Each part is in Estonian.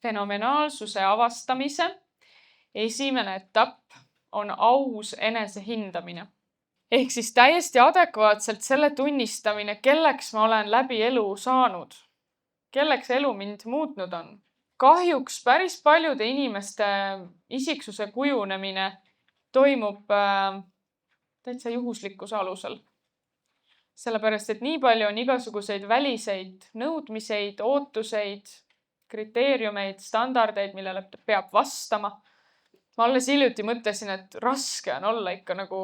fenomenaalsuse avastamise esimene etapp on aus enesehindamine. Ehk siis täiesti adekvaatselt selle tunnistamine, kelleks ma olen läbi elu saanud, kelleks elu mind muutnud on. Kahjuks päris paljude inimeste isiksuse kujunemine toimub täitsa juhuslikkuse alusel. Sellepärast, et nii palju on igasuguseid väliseid nõudmiseid, ootuseid, kriteeriumeid, standardeid, millele peab vastama. Ma alles hiljuti mõtlesin, et raske on olla ikka nagu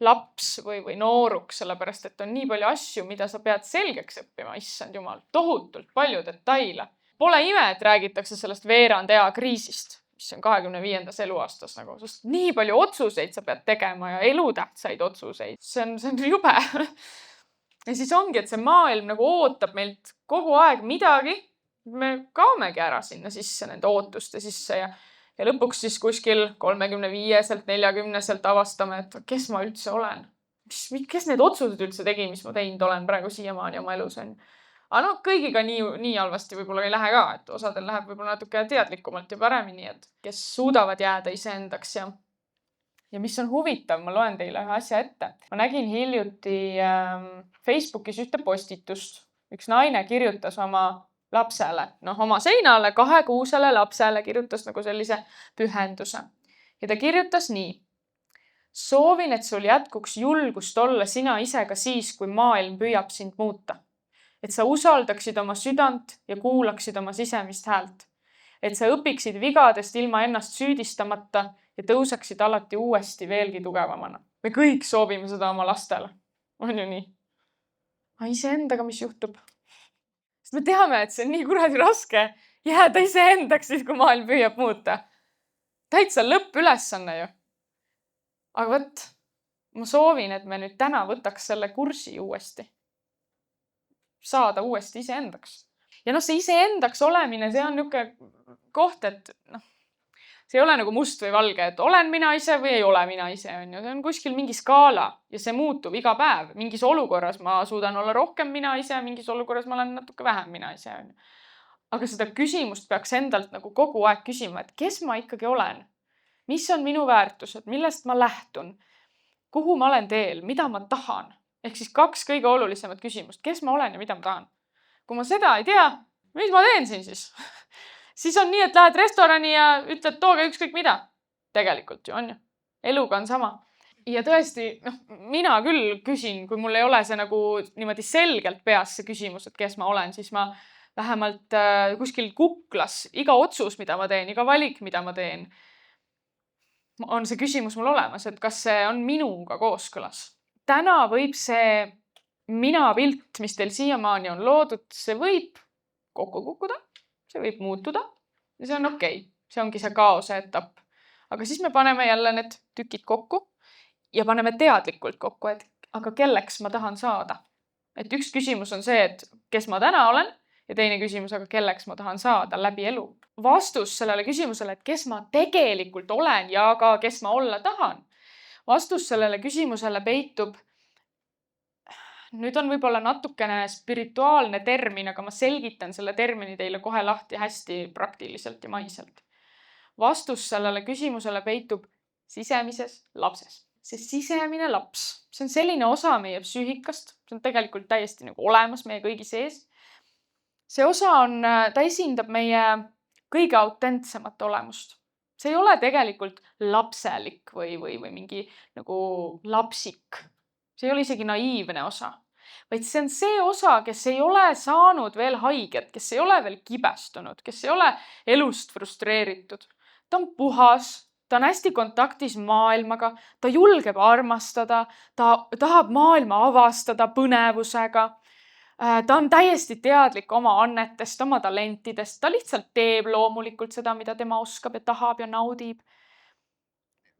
laps või nooruks, sellepärast, et on nii palju asju, mida sa pead selgeks õppima, issand jumal, tohutult palju detaile. Pole ime, et räägitakse sellest veerand ea kriisist, mis on 25. eluaastas sest nii palju otsuseid sa pead tegema ja elutähtsaid otsuseid. See on jube. Ja siis ongi, et see maailm ootab meilt kogu aeg midagi. Me kaomegi ära sinna sisse, nende ootuste sisse ja lõpuks siis kuskil 35-selt, 40-selt avastame, et kes ma üldse olen. Kes need otsused üldse tegi, mis ma teinud olen praegu siiamaani oma elus on. Aga kõigiga nii halvasti võib-olla ei lähe ka, et osadel läheb võib-olla natuke teadlikumalt ja paremini, et kes suudavad jääda iseendaks. Ja mis on huvitav, ma loen teile ühe asja ette. Ma nägin hiljuti Facebookis ühte postitust. Üks naine kirjutas oma lapsele, oma seinale 2-kuusele lapsele kirjutas sellise pühenduse. Ja ta kirjutas nii. Soovin, et sul jätkuks julgust olla sina ise ka siis, kui maailm püüab sind muuta. Et sa usaldaksid oma südant ja kuulaksid oma sisemist häält. Et sa õpiksid vigadest ilma ennast süüdistamata ja tõuseksid alati uuesti veelgi tugevamana. Me kõik soovime seda oma lastele. On ju nii? Aga iseendaga, mis juhtub? Sest me teame, et see on nii kuradi raske jääda iseendaks, kui maailm püüab muuta. Täitsa lõppülesanne ju. Aga võt, ma soovin, et me nüüd täna võtaks selle kursi uuesti. Saada uuesti iseendaks. Ja see iseendaks olemine, see on niisugune koht, et see ei ole nagu must või valge, et olen mina ise või ei ole mina ise. See on kuskil mingi skaala ja see muutub iga päev. Mingis olukorras ma suudan olla rohkem mina ise, mingis olukorras ma olen natuke vähem mina ise. Aga seda küsimust peaks endalt kogu aeg küsima, et kes ma ikkagi olen? Mis on minu väärtused? Millest ma lähtun? Kuhu ma olen teel? Mida ma tahan? Ehk siis 2 kõige olulisemat küsimust. Kes ma olen ja mida ma tahan? Kui ma seda ei tea, mis ma teen siin siis? Siis on nii, et lähed restorani ja ütled, tooge ükskõik mida. Tegelikult ju on ju. Eluga on sama. Ja tõesti, mina küll küsin, kui mul ei ole see niimoodi selgelt peas see küsimus, et kes ma olen, siis ma vähemalt kuskil kuklas iga otsus, mida ma teen, iga valik, mida ma teen, on see küsimus mul olemas, et kas see on minuga kooskõlas. Täna võib see mina pilt, mis teil siiamaani on loodud, see võib kokku kukkuda. See võib muutuda ja see on okei. See ongi see kaose etapp. Aga siis me paneme jälle need tükid kokku ja paneme teadlikult kokku, et aga kelleks ma tahan saada. Et üks küsimus on see, et kes ma täna olen ja teine küsimus, aga kelleks ma tahan saada läbi elu. Vastus sellele küsimusele, et kes ma tegelikult olen ja ka kes ma olla tahan. Vastus sellele küsimusele peitub. Nüüd on võib-olla natukene spirituaalne termin, aga ma selgitan selle termini teile kohe lahti hästi praktiliselt ja maiselt. Vastus sellele küsimusele peitub sisemises lapses. See sisemine laps, see on selline osa meie psüühikast, see on tegelikult täiesti olemas meie kõigi sees. See osa ta esindab meie kõige autentsemat olemust. See ei ole tegelikult lapselik või mingi lapsik. See ei ole isegi naiivne osa, vaid see on see osa, kes ei ole saanud veel haiget, kes ei ole veel kibestunud, kes ei ole elust frustreeritud. Ta on puhas, ta on hästi kontaktis maailmaga, ta julgeb armastada, ta tahab maailma avastada põnevusega. Ta on täiesti teadlik oma annetest, oma talentidest. Ta lihtsalt teeb loomulikult seda, mida tema oskab ja tahab ja naudib.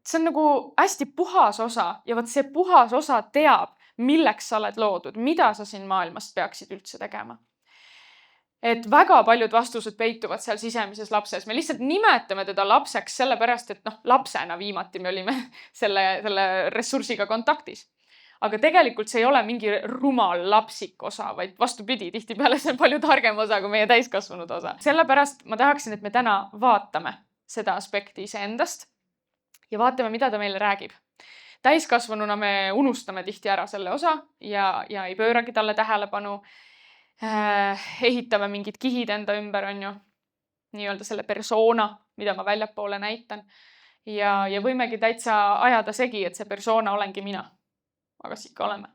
See on hästi puhas osa ja see puhas osa teab, milleks sa oled loodud, mida sa siin maailmast peaksid üldse tegema. Et väga paljud vastused peituvad seal sisemises lapses. Me lihtsalt nimetame teda lapseks sellepärast, et lapsena viimati me olime selle ressursiga kontaktis. Aga tegelikult see ei ole mingi rumal lapsik osa, vaid vastupidi, tihtipeale see on palju targem osa kui meie täiskasvanud osa. Sellepärast ma tahaksin, et me täna vaatame seda aspekti iseendast ja vaatame, mida ta meile räägib. Täiskasvanuna me unustame tihti ära selle osa ja ei pööragi talle tähelepanu. Ehitame mingid kihid enda ümber, on ju, nii-öelda selle persona, mida ma väljapoole näitan. Ja võimegi täitsa ajada segi, et see persona olengi mina. Aga siis ikka oleme.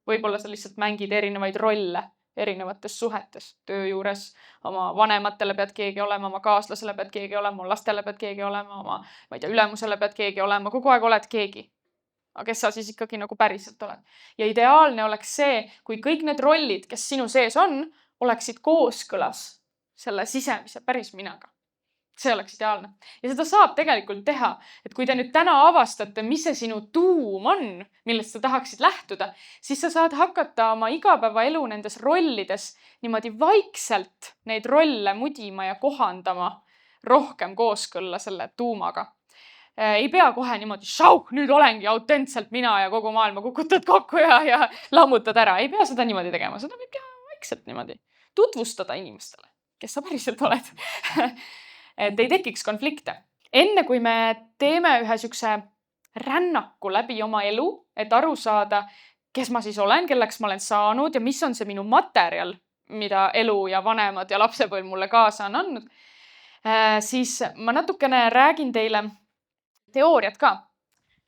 Võib-olla sa lihtsalt mängid erinevaid rolle erinevates suhetes. Töö juures oma vanematele pead keegi olema, oma kaaslasele pead keegi olema, oma lastele pead keegi olema, oma ülemusele pead keegi olema, kogu aeg oled keegi. Aga kes sa siis ikkagi nagu päriselt oled? Ja ideaalne oleks see, kui kõik need rollid, kes sinu sees on, oleksid kooskõlas selle sisemise päris minaga. See oleks ideaalne. Ja seda saab tegelikult teha, et kui te nüüd täna avastate, mis see sinu tuum on, millest sa tahaksid lähtuda, siis sa saad hakata oma igapäevaelu nendes rollides niimoodi vaikselt neid rolle mudima ja kohandama rohkem kooskõlla selle tuumaga. Ei pea kohe niimoodi, nüüd olengi autentselt mina ja kogu maailma kukutad kokku ja lammutad ära. Ei pea seda niimoodi tegema, seda võib teha vaikselt niimoodi. Tutvustada inimestele, kes sa päriselt oled. Et ei tekiks konflikte. Enne kui me teeme ühe sükse rännaku läbi oma elu, et aru saada, kes ma siis olen, kelleks ma olen saanud ja mis on see minu materjal, mida elu ja vanemad ja lapsepõlv mulle kaasa on andnud, siis ma natukene räägin teile teooriat ka,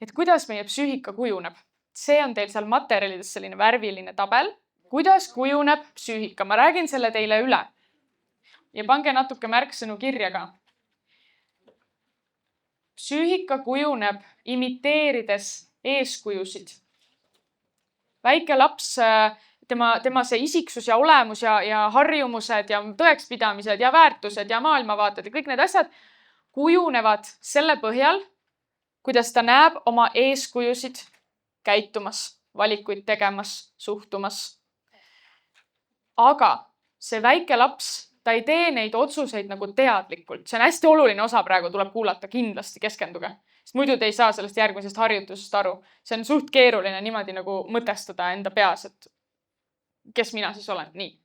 et kuidas meie psüühika kujuneb. See on teil seal materjalides selline värviline tabel. Kuidas kujuneb psüühika? Ma räägin selle teile üle. Ja pange natuke märksõnu kirja ka. Psüühika kujuneb imiteerides eeskujusid. Väike laps, tema see isiksus ja olemus ja harjumused ja tõekspidamised ja väärtused ja maailmavaated ja kõik need asjad kujunevad selle põhjal, kuidas ta näeb oma eeskujusid käitumas, valikuid tegemas, suhtumas. Aga see väike laps, ta ei tee neid otsuseid nagu teadlikult. See on hästi oluline osa praegu, tuleb kuulata, kindlasti keskenduge. Sest muidu te ei saa sellest järgmisest harjutusest aru. See on suht keeruline niimoodi nagu mõtestada enda peas, et kes mina siis olen. Nii.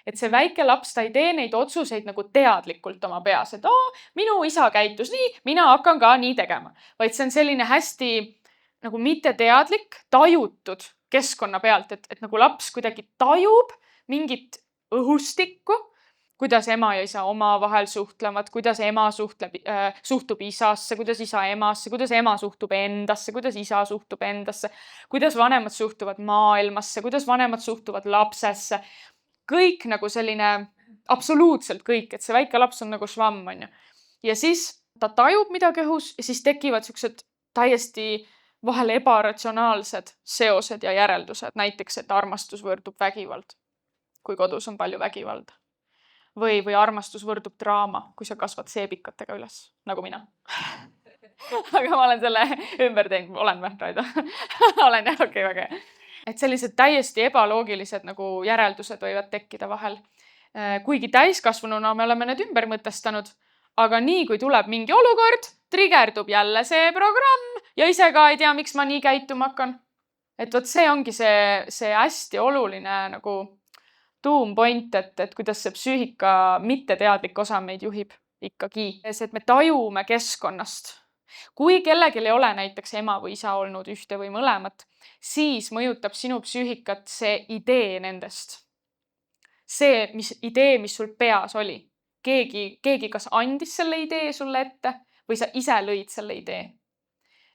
Et see väike laps, ta ei tee neid otsuseid nagu teadlikult oma peas, et minu isa käitus nii, mina hakkan ka nii tegema. Vaid see on selline hästi nagu mitte teadlik, tajutud keskkonna pealt, et nagu laps kuidagi tajub mingit õhustikku, kuidas ema ja isa omavahel suhtlevad, kuidas ema suhtub isasse, kuidas isa emasse, kuidas ema suhtub endasse, kuidas isa suhtub endasse, kuidas vanemad suhtuvad maailmasse, kuidas vanemad suhtuvad lapsesse. Kõik nagu selline, absoluutselt kõik, et see väike laps on nagu švamm, on ju. Ja siis ta tajub midagi õhus ja siis tekivad sellised täiesti vahel ebaratsionaalsed seosed ja järeldused. Näiteks, et armastus võrdub vägivald, kui kodus on palju vägivalda. Või armastus võrdub draama, kui sa kasvad seebikatega üles, nagu mina. Aga ma olen selle ümber teinud. Olen või, Raido? Olen jah, okei, väga hea. Et sellised täiesti ebaloogilised nagu järeldused võivad tekkida vahel. Kuigi täiskasvanuna me oleme need ümber mõtestanud, aga nii kui tuleb mingi olukord, trigerdub jälle see programm ja ise ka ei tea, miks ma nii käituma hakkan. Et vot see ongi see hästi oluline nagu tuumpoint, et kuidas see psüühika mitteteadlik osa meid juhib ikkagi. See, et me tajume keskkonnast. Kui kellelgi ei ole näiteks ema või isa olnud ühte või mõlemat, siis mõjutab sinu psüühikat see idee nendest. See idee, mis sul peas oli. Keegi kas andis selle idee sulle ette või sa ise lõid selle idee.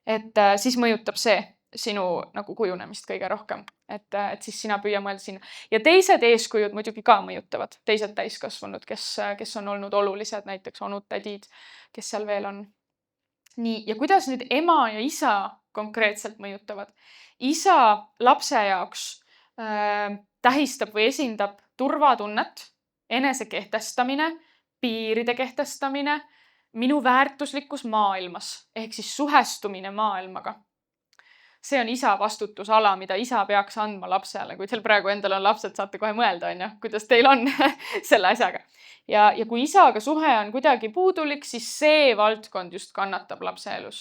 Et siis mõjutab see sinu nagu kujunemist kõige rohkem. Et siis sina püüa mõelda sinna. Ja teised eeskujud muidugi ka mõjutavad. Teised täiskasvanud, kes on olnud olulised, näiteks onud, tädid, kes seal veel on. Nii, ja kuidas nüüd ema ja isa konkreetselt mõjutavad? Isa lapse jaoks tähistab või esindab turvatunnet, enese kehtestamine, piiride kehtestamine, minu väärtuslikkus maailmas, ehk siis suhestumine maailmaga. See on isa vastutusala, mida isa peaks andma lapsele. Kui teil praegu endal on lapsed, saate kohe mõelda, kuidas teil on selle asjaga. Ja kui isaga suhe on kuidagi puudulik, siis see valdkond just kannatab lapse elus.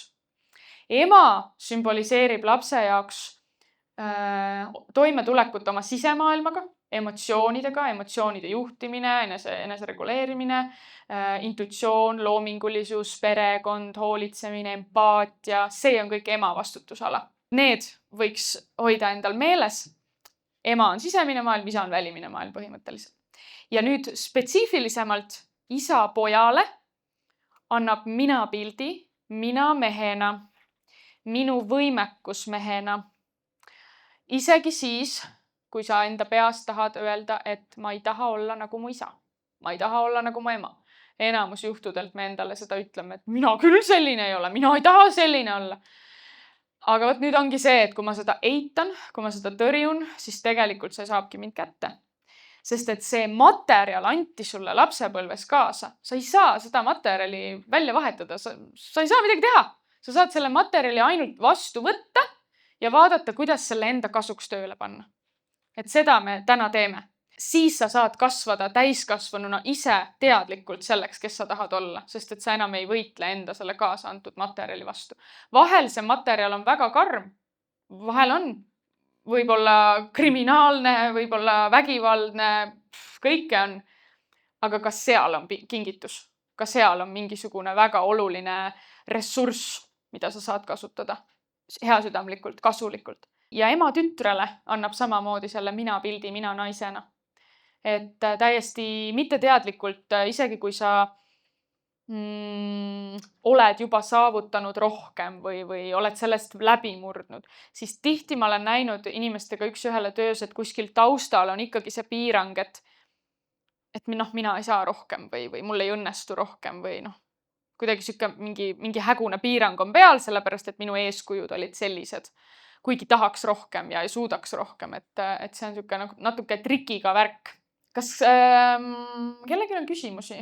Ema sümboliseerib lapse jaoks toimetulekut oma sisemaailmaga, emotsioonidega, emotsioonide juhtimine, enese reguleerimine, intuitsioon, loomingulisus, perekond, hoolitsemine, empaatia, see on kõik ema vastutusala. Need võiks hoida endal meeles. Ema on sisemine maailm, isa on välimine maailm põhimõtteliselt. Ja nüüd spetsiifilisemalt isa pojale annab mina pildi, mina mehena, minu võimekus mehena. Isegi siis, kui sa enda peas tahad öelda, et ma ei taha olla nagu mu isa. Ma ei taha olla nagu mu ema. Enamus juhtudelt me endale seda ütleme, et mina küll selline ei ole, mina ei taha selline olla. Aga nüüd ongi see, et kui ma seda eitan, kui ma seda tõrjun, siis tegelikult see saabki mind kätte. Sest et see materjal anti sulle lapsepõlves kaasa. Sa ei saa seda materjali välja vahetada. Sa ei saa midagi teha. Sa saad selle materjali ainult vastu võtta ja vaadata, kuidas selle enda kasuks tööle panna. Et seda me täna teeme. Siis sa saad kasvada täiskasvanuna ise teadlikult selleks, kes sa tahad olla, sest et sa enam ei võitle enda selle kaasa antud materjali vastu. Vahel see materjal on väga karm. Vahel on võib-olla kriminaalne, võib-olla vägivaldne, kõike on. Aga ka seal on kingitus. Ka seal on mingisugune väga oluline ressurss, mida sa saad kasutada heasüdamlikult, kasulikult. Ja ema tütrele annab samamoodi selle mina pildi, mina naisena. Et täiesti mitteteadlikult, isegi kui sa oled juba saavutanud rohkem või oled sellest läbi murdnud, siis tihti ma olen näinud inimestega üks ühele töös, et kuskil taustal on ikkagi see piirang, et mina ei saa rohkem või mul ei õnnestu rohkem või kuidagi siuke mingi hägune piirang on peal, sellepärast et minu eeskujud olid sellised, kuigi tahaks rohkem ja ei suudaks rohkem, et see on siuke natuke trikiga värk. Kas kellelgi on küsimusi?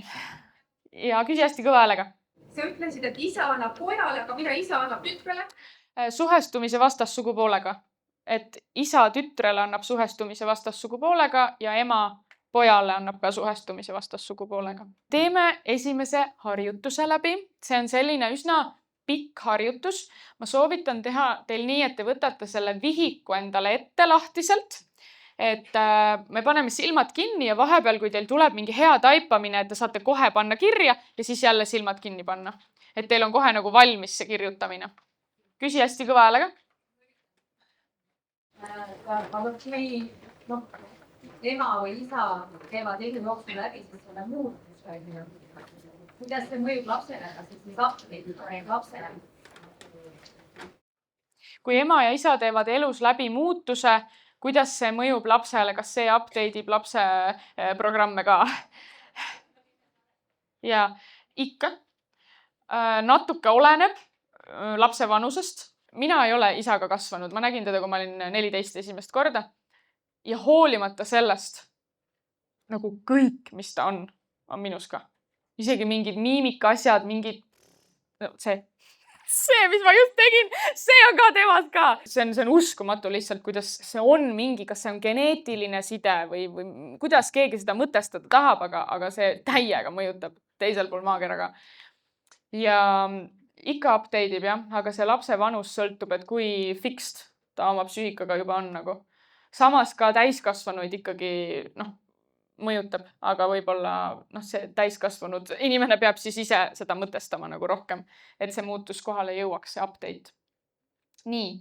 Ja küsi hästi kõva häälega. Sa ütlesid, et isa annab pojale, aga mida isa annab tütrele? Suhestumise vastassugupoolega. Et isa tütrele annab suhestumise vastassugupoolega ja ema pojale annab ka suhestumise vastassugupoolega. Teeme esimese harjutuse läbi. See on selline üsna pikk harjutus. Ma soovitan teha teil nii, et te võtate selle vihiku endale ette lahtiselt. Et me paneme silmad kinni ja vahepeal, kui teil tuleb mingi hea taipamine, et te saate kohe panna kirja ja siis jälle silmad kinni panna. Et teil on kohe nagu valmis see kirjutamine. Küsi hästi kõva häälega. Aga kui ema või isa teevad elu jooksul läbi selle muutuse, kuidas see mõjub lapsele, kas siis lapsele? Kui ema ja isa teevad elus läbi muutuse, kuidas see mõjub lapsele, kas see update'ib lapse programme ka? Ja ikka. Natuke oleneb lapse vanusest. Mina ei ole isaga kasvanud. Ma nägin teda, kui ma olin 14 esimest korda. Ja hoolimata sellest, nagu kõik, mis ta on minus ka. Isegi mingid miimika asjad, mingid see, mis ma just tegin, see on ka temast ka. See on uskumatu lihtsalt, kuidas see on mingi, kas see on geneetiline side või kuidas keegi seda mõtestada tahab, aga see täiega mõjutab teisel pool maakeraga. Ja ikka update'ib jah, aga see lapse vanus sõltub, et kui fixed ta oma psüühikaga juba on nagu. Samas ka täiskasvanuid ikkagi mõjutab, aga võib-olla see täiskasvanud inimene peab siis ise seda mõtestama nagu rohkem, et see muutus kohale jõuaks, see update. Nii,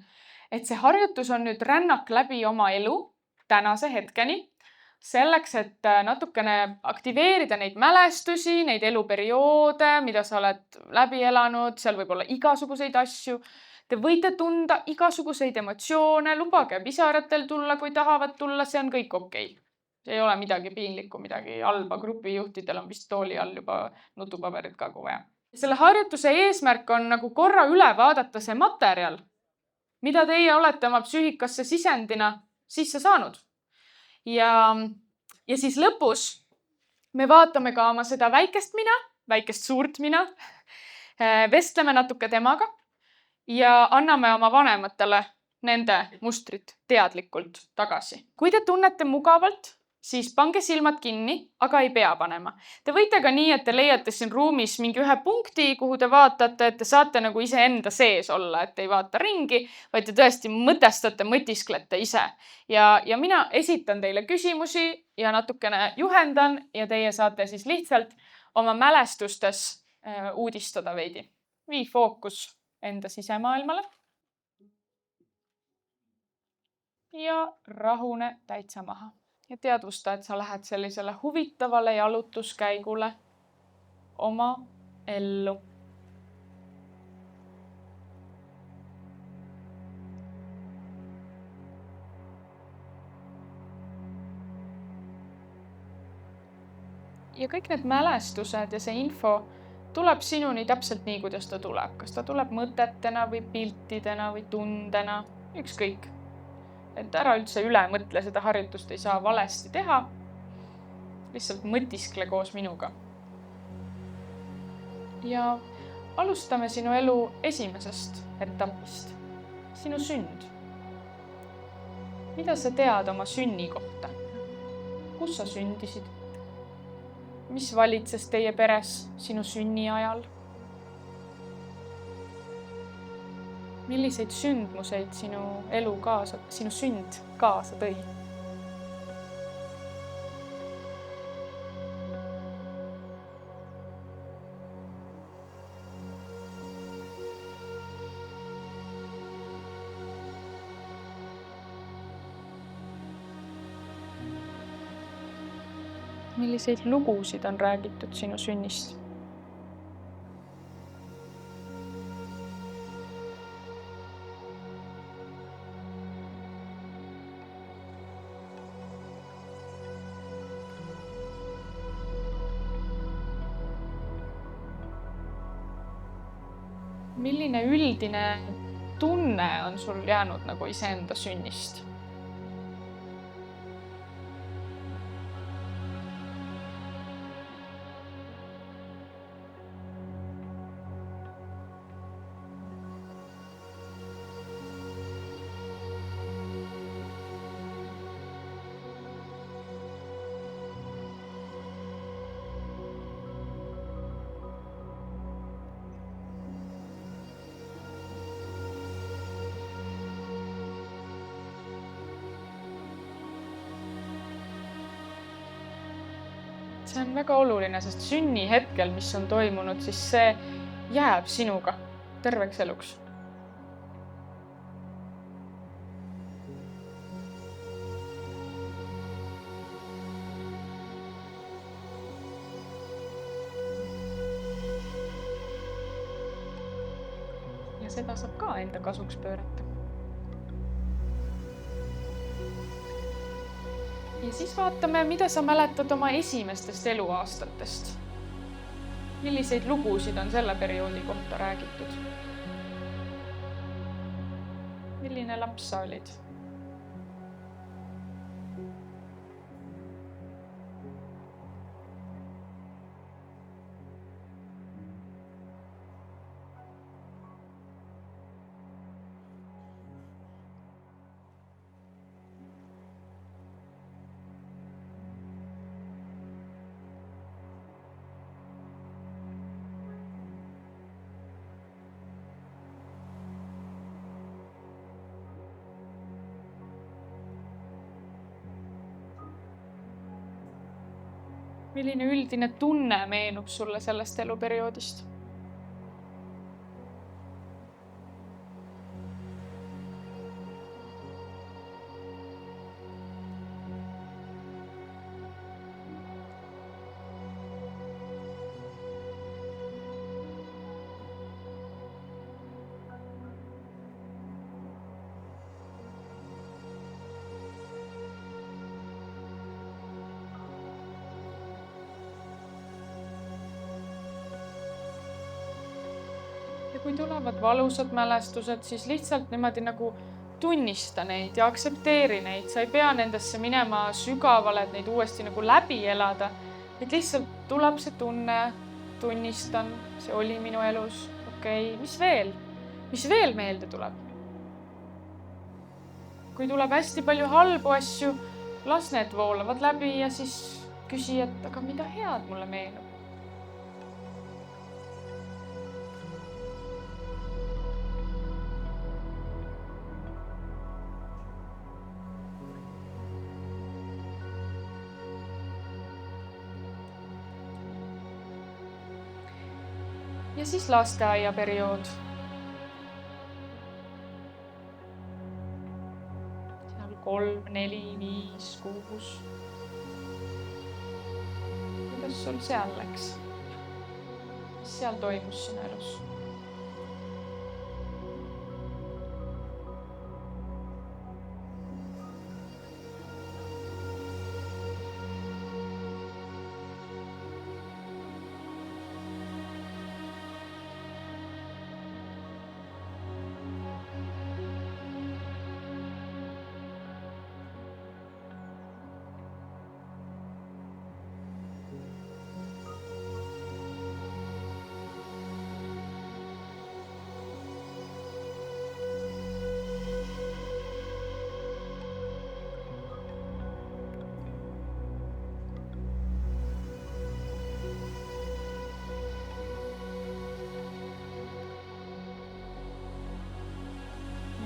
et see harjutus on nüüd rännak läbi oma elu tänase hetkeni, selleks, et natukene aktiveerida neid mälestusi, neid eluperioode, mida sa oled läbi elanud, seal võib olla igasuguseid asju. Te võite tunda igasuguseid emotsioone, lubage pisaratel tulla, kui tahavad tulla, see on kõik okei. See ei ole midagi piinlikku, midagi halba. Grupijuhtidel on pistooli all juba nutupaberid ka kui vaja. Selle harjutuse eesmärk on nagu korra üle vaadata see materjal, mida teie olete oma psüühikasse sisendina sisse saanud. Ja siis lõpus me vaatame ka oma seda väikest mina, väikest suurt mina, vestleme natuke temaga ja anname oma vanematele nende mustrit teadlikult tagasi. Kui te tunnete mugavalt, siis pange silmad kinni, aga ei pea panema. Te võite ka nii, et te leiate siin ruumis mingi ühe punkti, kuhu te vaatate, et te saate nagu iseenda sees olla, et ei vaata ringi, vaid te tõesti mõtestate, mõtisklete ise. Ja mina esitan teile küsimusi ja natukene juhendan ja teie saate siis lihtsalt oma mälestustes uudistada veidi. Vii fookus enda sisemaailmale. Ja rahune täitsa maha. Ja teadvusta, et sa lähed sellisele huvitavale jalutuskäigule oma ellu. Ja kõik need mälestused ja see info tuleb sinuni täpselt nii, kuidas ta tuleb. Kas ta tuleb mõtetena või piltidena või tundena, ükskõik. Et ära üldse üle mõtle, seda harjutust ei saa valesti teha. Lihtsalt mõtiskle koos minuga. Ja alustame sinu elu esimesest etapist. Sinu sünd. Mida sa tead oma sünni kohta? Kus sa sündisid? Mis valitses teie peres sinu sünni ajal? Milliseid sündmuseid sinu sünd kaasa tõi? Milliseid lugusid on räägitud sinu sünnist? Milline üldine tunne on sul jäänud nagu iseenda sünnist? See on väga oluline, sest sünni hetkel, mis on toimunud, siis see jääb sinuga terveks eluks. Ja seda saab ka enda kasuks pöörata. Ja siis vaatame, mida sa mäletad oma esimestest eluaastatest. Milliseid lugusid on selle perioodi kohta räägitud? Milline laps sa olid? Milline üldine tunne meenub sulle sellest eluperioodist? Ja kui tulevad valusad mälestused, siis lihtsalt niimoodi nagu tunnista neid ja aktsepteeri neid. Sa ei pea nendesse minema sügavale, et neid uuesti nagu läbi elada. Et lihtsalt tuleb see tunne, tunnistan, see oli minu elus. Okei, mis veel? Mis veel meelde tuleb? Kui tuleb hästi palju halbu asju, las need voolavad läbi ja siis küsi, et aga mida head mulle meenub. Ja siis lasteaiaperiood. Seal 3, 4, 5, 6. Kuidas sul seal läks? Mis seal toimus sinu elus?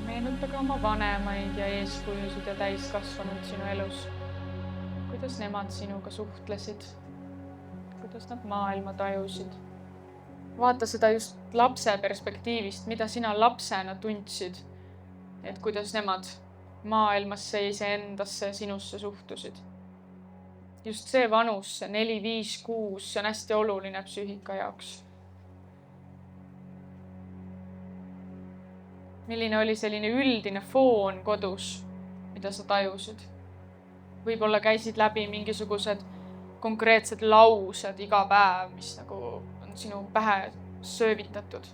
Meenutage oma vanemaid ja eeskujusid ja täiskasvanud sinu elus. Kuidas nemad sinuga suhtlesid? Kuidas nad maailma tajusid? Vaata seda just lapse perspektiivist, mida sina lapsena tundsid, et kuidas nemad maailmasse, iseendasse ja sinusse suhtusid. Just see vanus, see 4, 5, 6, see on hästi oluline psüühika jaoks. Milline oli selline üldine foon kodus, mida sa tajusid? Võib-olla käisid läbi mingisugused konkreetsed laused iga päev, mis nagu on sinu pähe söövitatud.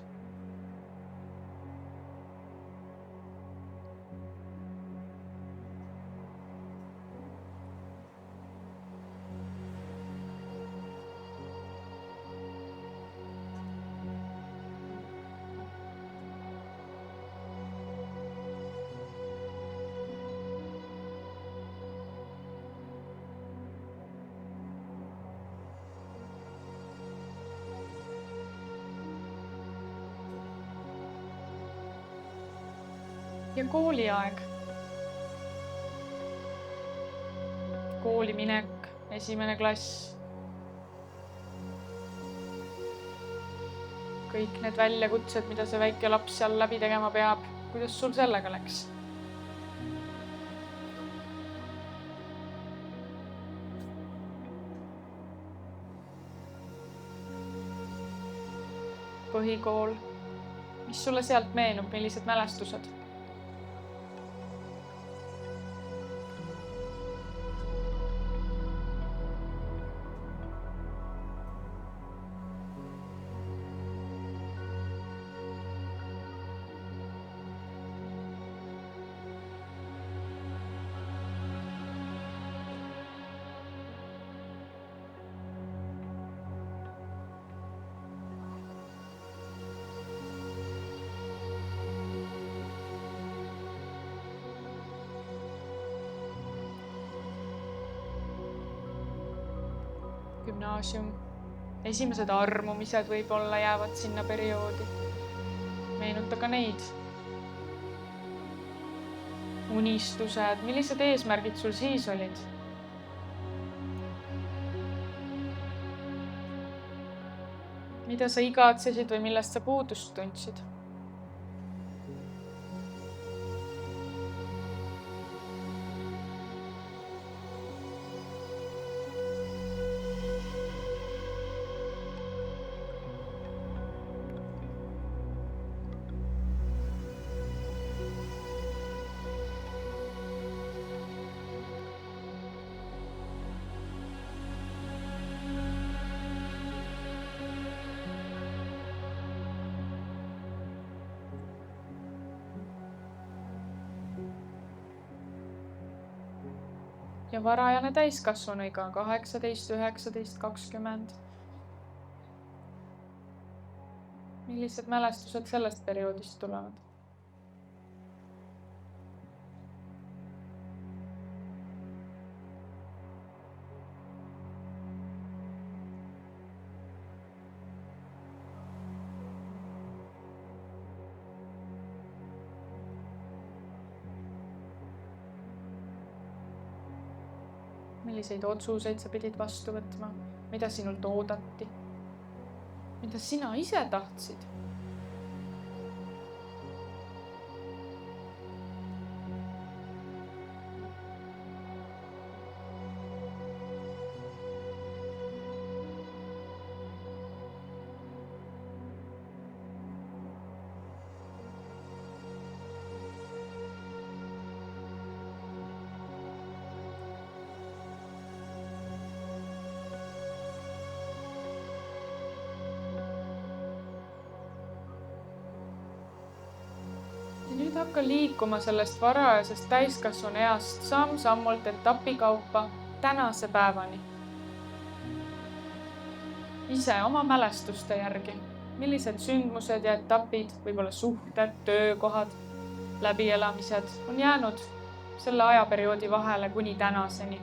Ja kooliaeg. Kooliminek, 1. klass. Kõik need väljakutsed, mida see väike laps seal läbi tegema peab. Kuidas sul sellega läks? Põhikool. Mis sulle sealt meenub? Millised mälestused? Gümnaasium. Esimesed armumised võib-olla jäävad sinna perioodi. Meenuta ka neid. Unistused. Millised eesmärgid sul siis olid? Mida sa igatsesid või millest sa puudust tundsid? Ja varajane täiskasvanuiga 18, 19, 20. Millised mälestused sellest perioodist tulevad? milliseid otsuseid sa pidid vastu võtma, mida sinult oodati, mida sina ise tahtsid. Nüüd hakka liikuma sellest varajasest täiskasvanu east samm-sammult etapi kaupa tänase päevani. Ise oma mälestuste järgi, millised sündmused ja etapid, võib-olla suhted, töökohad, läbielamised on jäänud selle ajaperioodi vahele kuni tänaseni.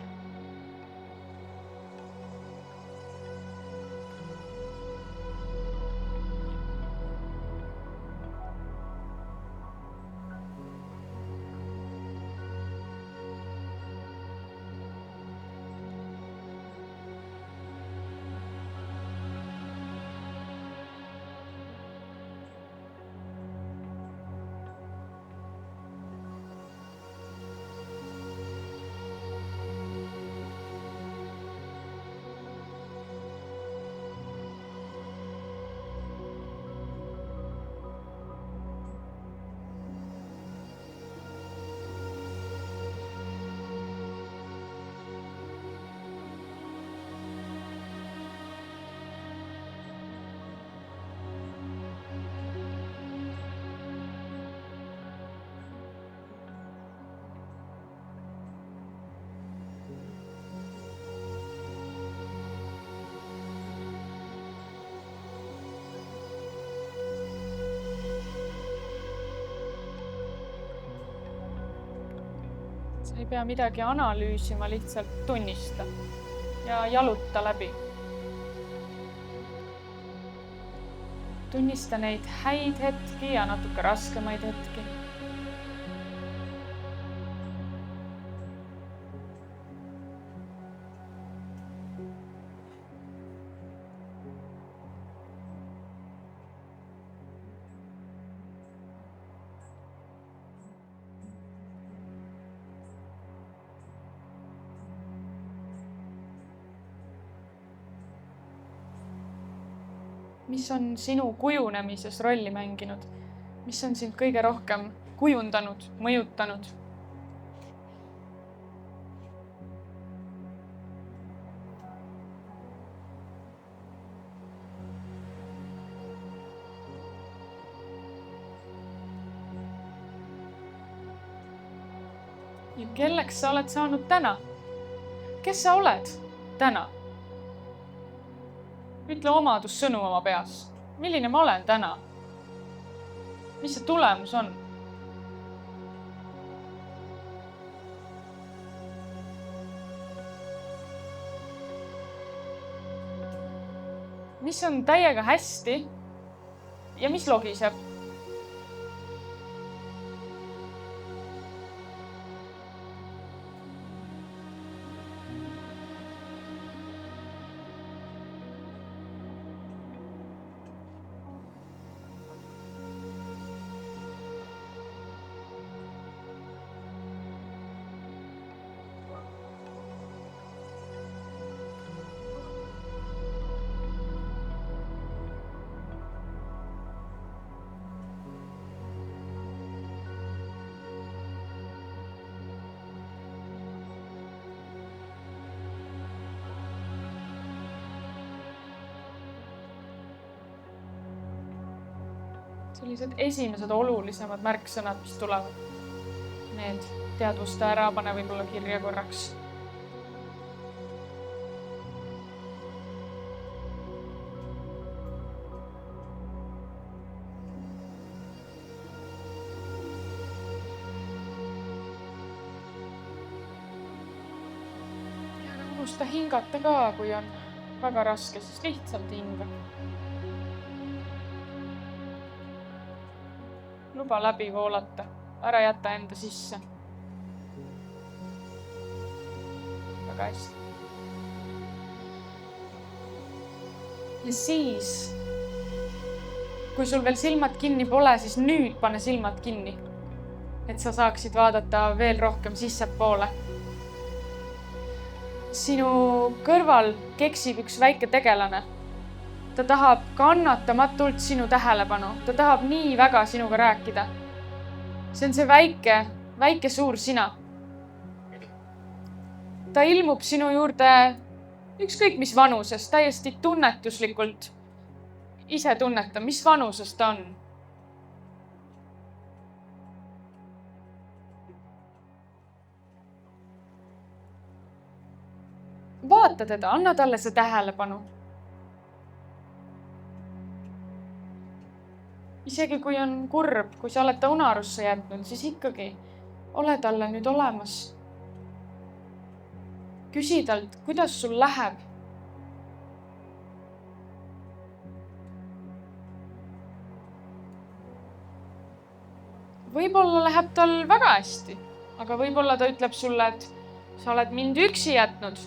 Sa ei pea midagi analüüsima, lihtsalt tunnista ja jaluta läbi. Tunnista neid häid hetki ja natuke raskemaid hetki. Mis on sinu kujunemises rolli mänginud? Mis on sind kõige rohkem kujundanud, mõjutanud? Ja kelleks sa oled saanud täna? Kes sa oled täna? Ütle omadussõnu oma peas. Milline ma olen täna? Mis see tulemus on? Mis on täiega hästi ja mis logiseb? Sellised esimesed olulisemad märksõnad, mis tulevad. Need teadvusta ära, pane võib-olla kirja korraks. Ja unusta hingata ka, kui on väga raske, siis lihtsalt hinga. Luba läbi voolata, ära jäta enda sisse. Väga hästi. Ja siis, kui sul veel silmad kinni pole, siis nüüd pane silmad kinni, et sa saaksid vaadata veel rohkem sissepoole. Sinu kõrval keksib üks väike tegelane. Ta tahab kannatamatult sinu tähelepanu. Ta tahab nii väga sinuga rääkida. See on see väike suur sina. Ta ilmub sinu juurde ükskõik mis vanuses, täiesti tunnetuslikult. Ise tunneta, mis vanuses ta on. Vaata teda, anna talle see tähelepanu. Isegi kui on kurb, kui sa oled ta unarusse jätnud, siis ikkagi ole talle nüüd olemas. Küsi talt, kuidas sul läheb. Võib-olla läheb tal väga hästi, aga võib-olla ta ütleb sulle, et sa oled mind üksi jätnud.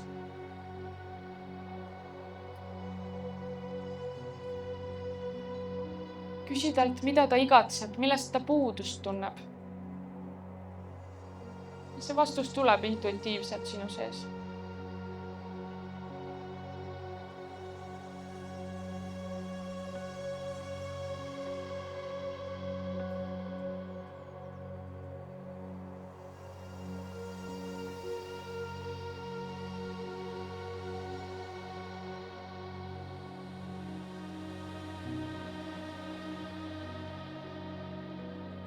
Küsi talt, mida ta igatseb, millest ta puudust tunneb. See vastus tuleb intuitiivselt sinu sees.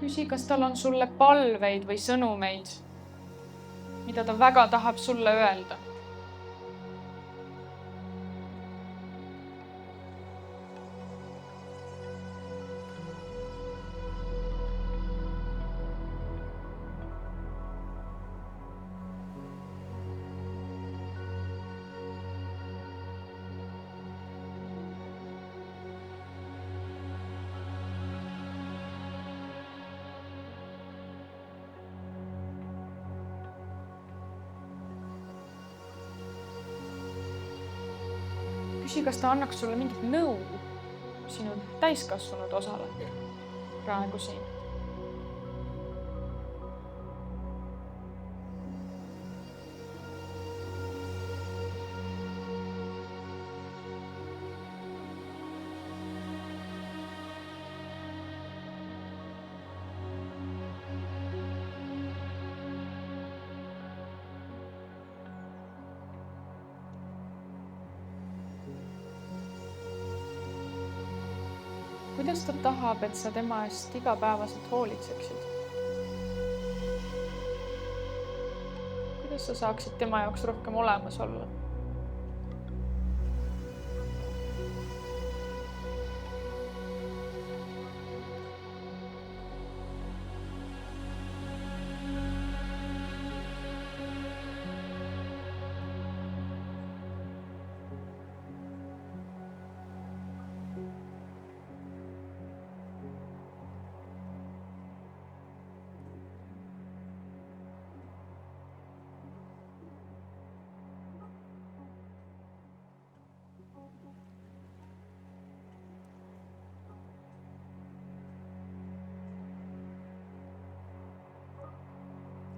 Küsi, kas tal on sulle palveid või sõnumeid, mida ta väga tahab sulle öelda. Küsi, kas ta annaks sulle mingit nõu sinu täiskasvanud osale praegu siin. Kuidas ta tahab, et sa tema eest igapäevaselt hoolitseksid? Kuidas sa saaksid tema jaoks rohkem olemas olla?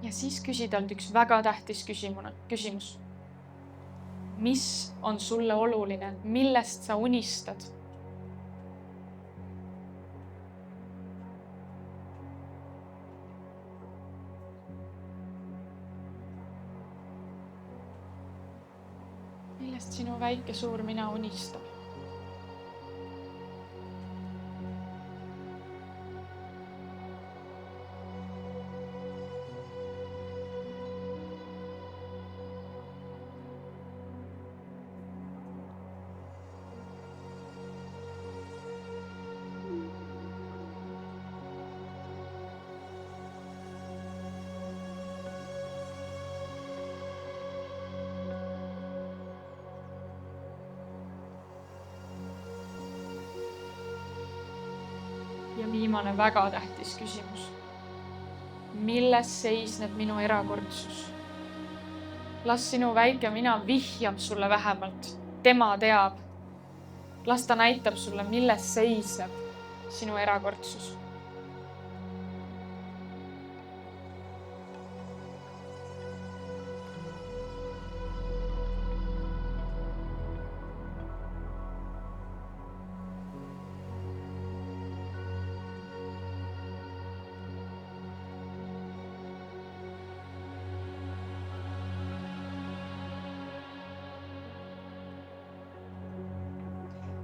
Ja siis küsi talt üks väga tähtis küsimus. Mis on sulle oluline? Millest sa unistad? Millest sinu väike suur mina unistab? Ja viimane väga tähtis küsimus. Milles seisneb minu erakordsus? Las sinu väike mina vihjab sulle vähemalt. Tema teab. las ta näitab sulle, milles seisneb sinu erakordsus.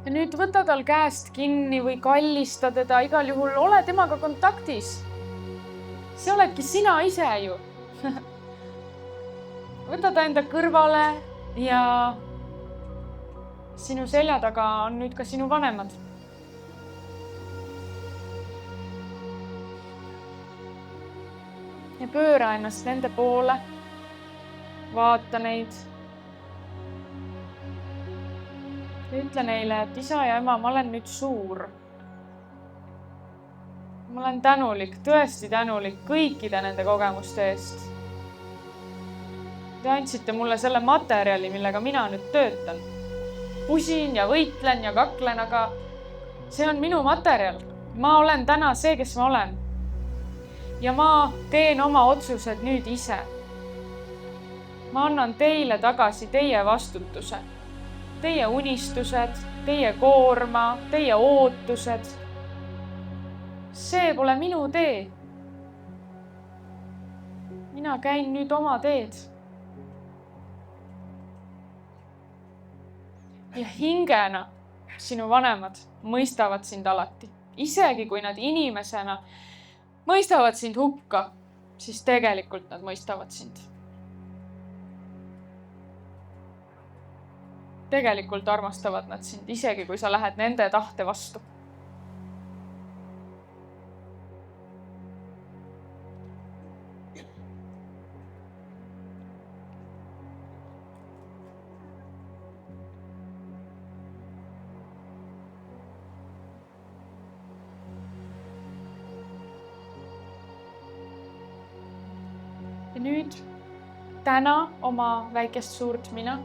Ja nüüd võta tal käest kinni või kallista teda, igal juhul ole temaga kontaktis. See oledki sina ise ju. Võta ta enda kõrvale ja sinu selja taga on nüüd ka sinu vanemad. Ja pööra ennast nende poole. Vaata neid. Ja ütle neile, et isa ja ema, ma olen nüüd suur. Ma olen tänulik, tõesti tänulik kõikide nende kogemuste eest. Te andsite mulle selle materjali, millega mina nüüd töötan. Pusin ja võitlen ja kaklen, aga see on minu materjal. Ma olen täna see, kes ma olen. Ja ma teen oma otsused nüüd ise. Ma annan teile tagasi teie vastutuse. Teie unistused, teie koorma, teie ootused. See pole minu tee. Mina käin nüüd oma teed. Ja hingena sinu vanemad mõistavad sind alati. Isegi kui nad inimesena mõistavad sind hukka, siis tegelikult nad mõistavad sind. Tegelikult armastavad nad sind, isegi kui sa lähed nende tahte vastu. Ja nüüd täna oma väikest suurt mina.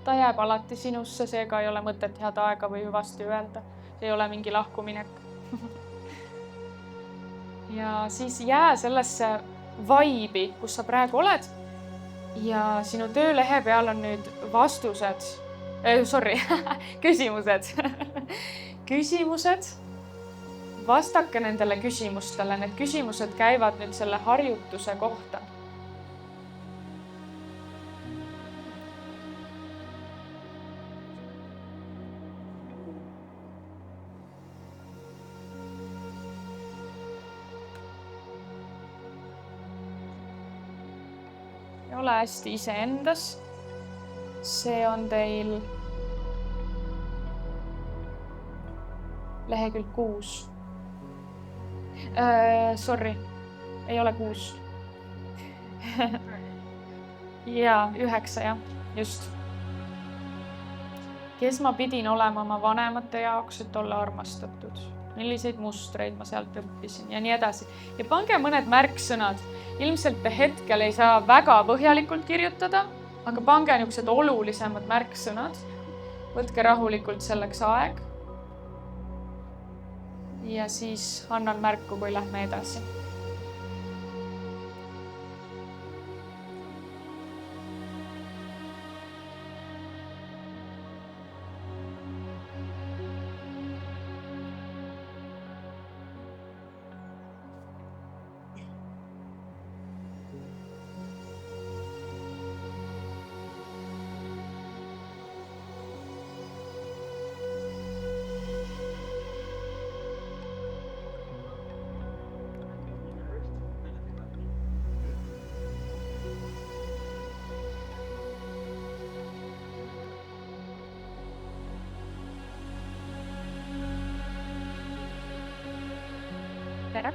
Ta jääb alati sinusse, seega ei ole mõtet head aega või hüvasti öelda. See ei ole mingi lahkuminek. Ja siis jää sellesse vaibi, kus sa praegu oled. Ja sinu töölehe peal on nüüd vastused. Küsimused. Küsimused. Vastake nendele küsimustele. Need küsimused käivad nüüd selle harjutuse kohta. Ole hästi iseendas. See on teil lehekülg 6. Sorry, ei ole 6. Ja 9, jah, just. Kes ma pidin olema oma vanemate jaoks, et olla armastatud? Milliseid mustreid ma sealt õppisin ja nii edasi. Ja pange mõned märksõnad. Ilmselt te hetkel ei saa väga põhjalikult kirjutada, aga pange niisugused olulisemad märksõnad. Võtke rahulikult selleks aeg. Ja siis annan märku, kui lähme edasi. Tere!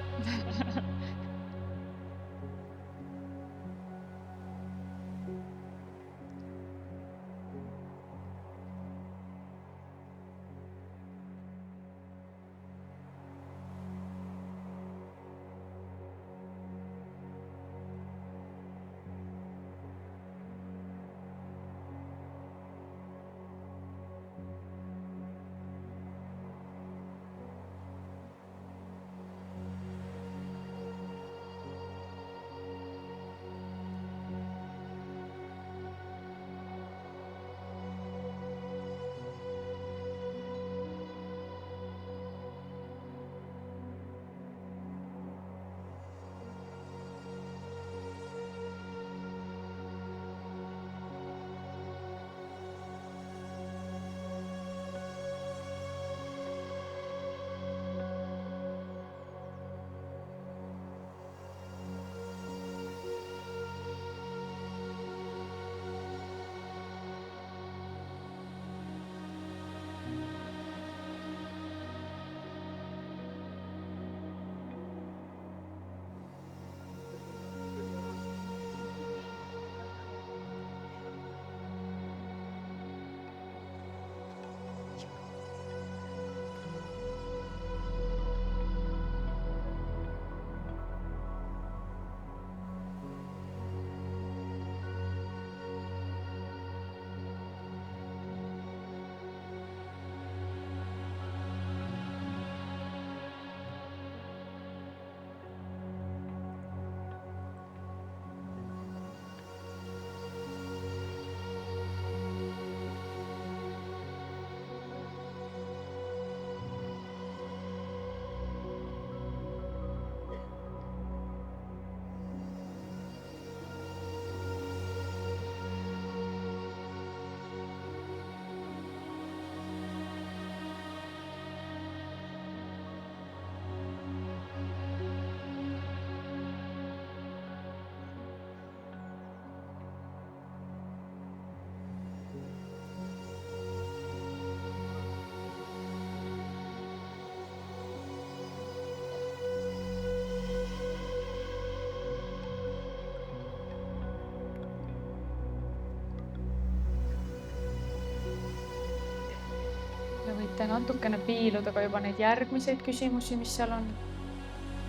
Te võite natukene piiluda ka juba neid järgmiseid küsimusi, mis seal on.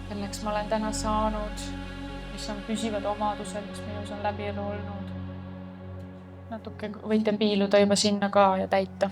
Kelleks ma olen täna saanud, mis on püsivad omadused, mis minus on läbi elu olnud. Natuke võite piiluda juba sinna ka ja täita.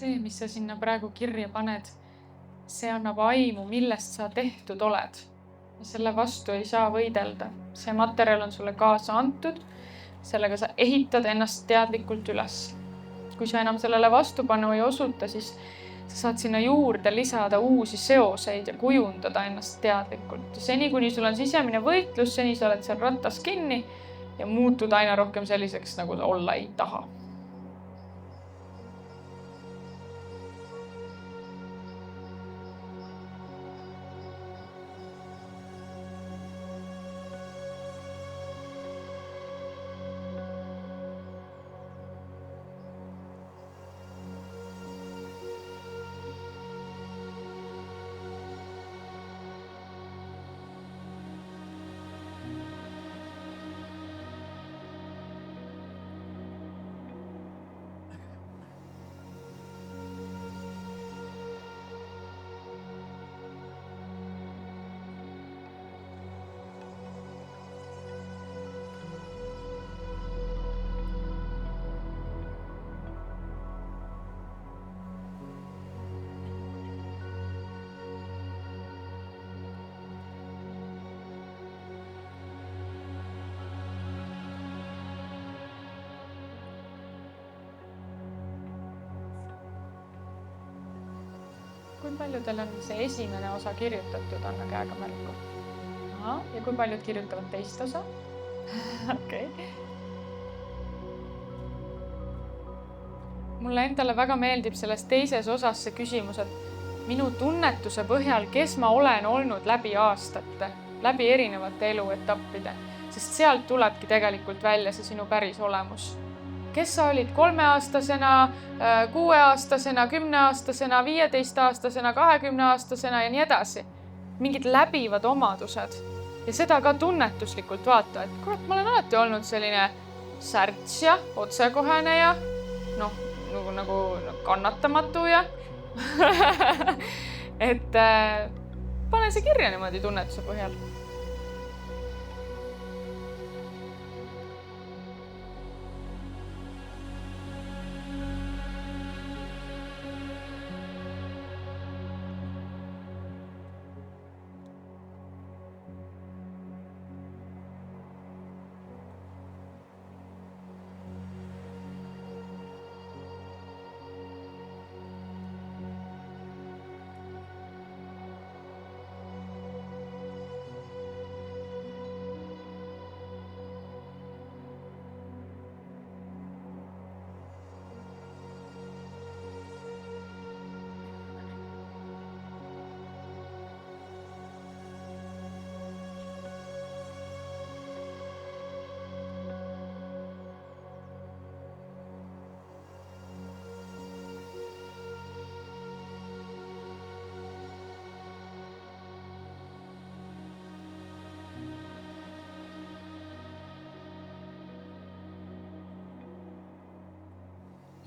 See, mis sa sinna praegu kirja paned, see annab aimu, millest sa tehtud oled. Ja selle vastu ei saa võidelda. See materjal on sulle kaasa antud, sellega sa ehitad ennast teadlikult üles. Kui sa enam sellele vastupanu ei osuta, siis sa saad sinna juurde lisada uusi seoseid ja kujundada ennast teadlikult. Seni, kuni sul on sisemine võitlus, seni sa oled seal rattas kinni ja muutud aina rohkem selliseks, nagu ta olla ei taha. Kui paljudel on see esimene osa kirjutatud, anna käega märku. Aha, ja kui paljud kirjutavad teist osa? Okei. Mulle endale väga meeldib selles teises osas see küsimus, et minu tunnetuse põhjal, kes ma olen olnud läbi aastate, läbi erinevate eluetappide, sest sealt tulebki tegelikult välja see sinu päris olemus. kes sa olid 3-aastasena, 6-aastasena, 10-aastasena, 15-aastasena, 20-aastasena ja nii edasi. Mingid läbivad omadused ja seda ka tunnetuslikult vaata, et kurat, ma olen alati olnud selline särts ja otsekohene ja nagu kannatamatu ja et pane see kirja niimoodi tunnetuse põhjal.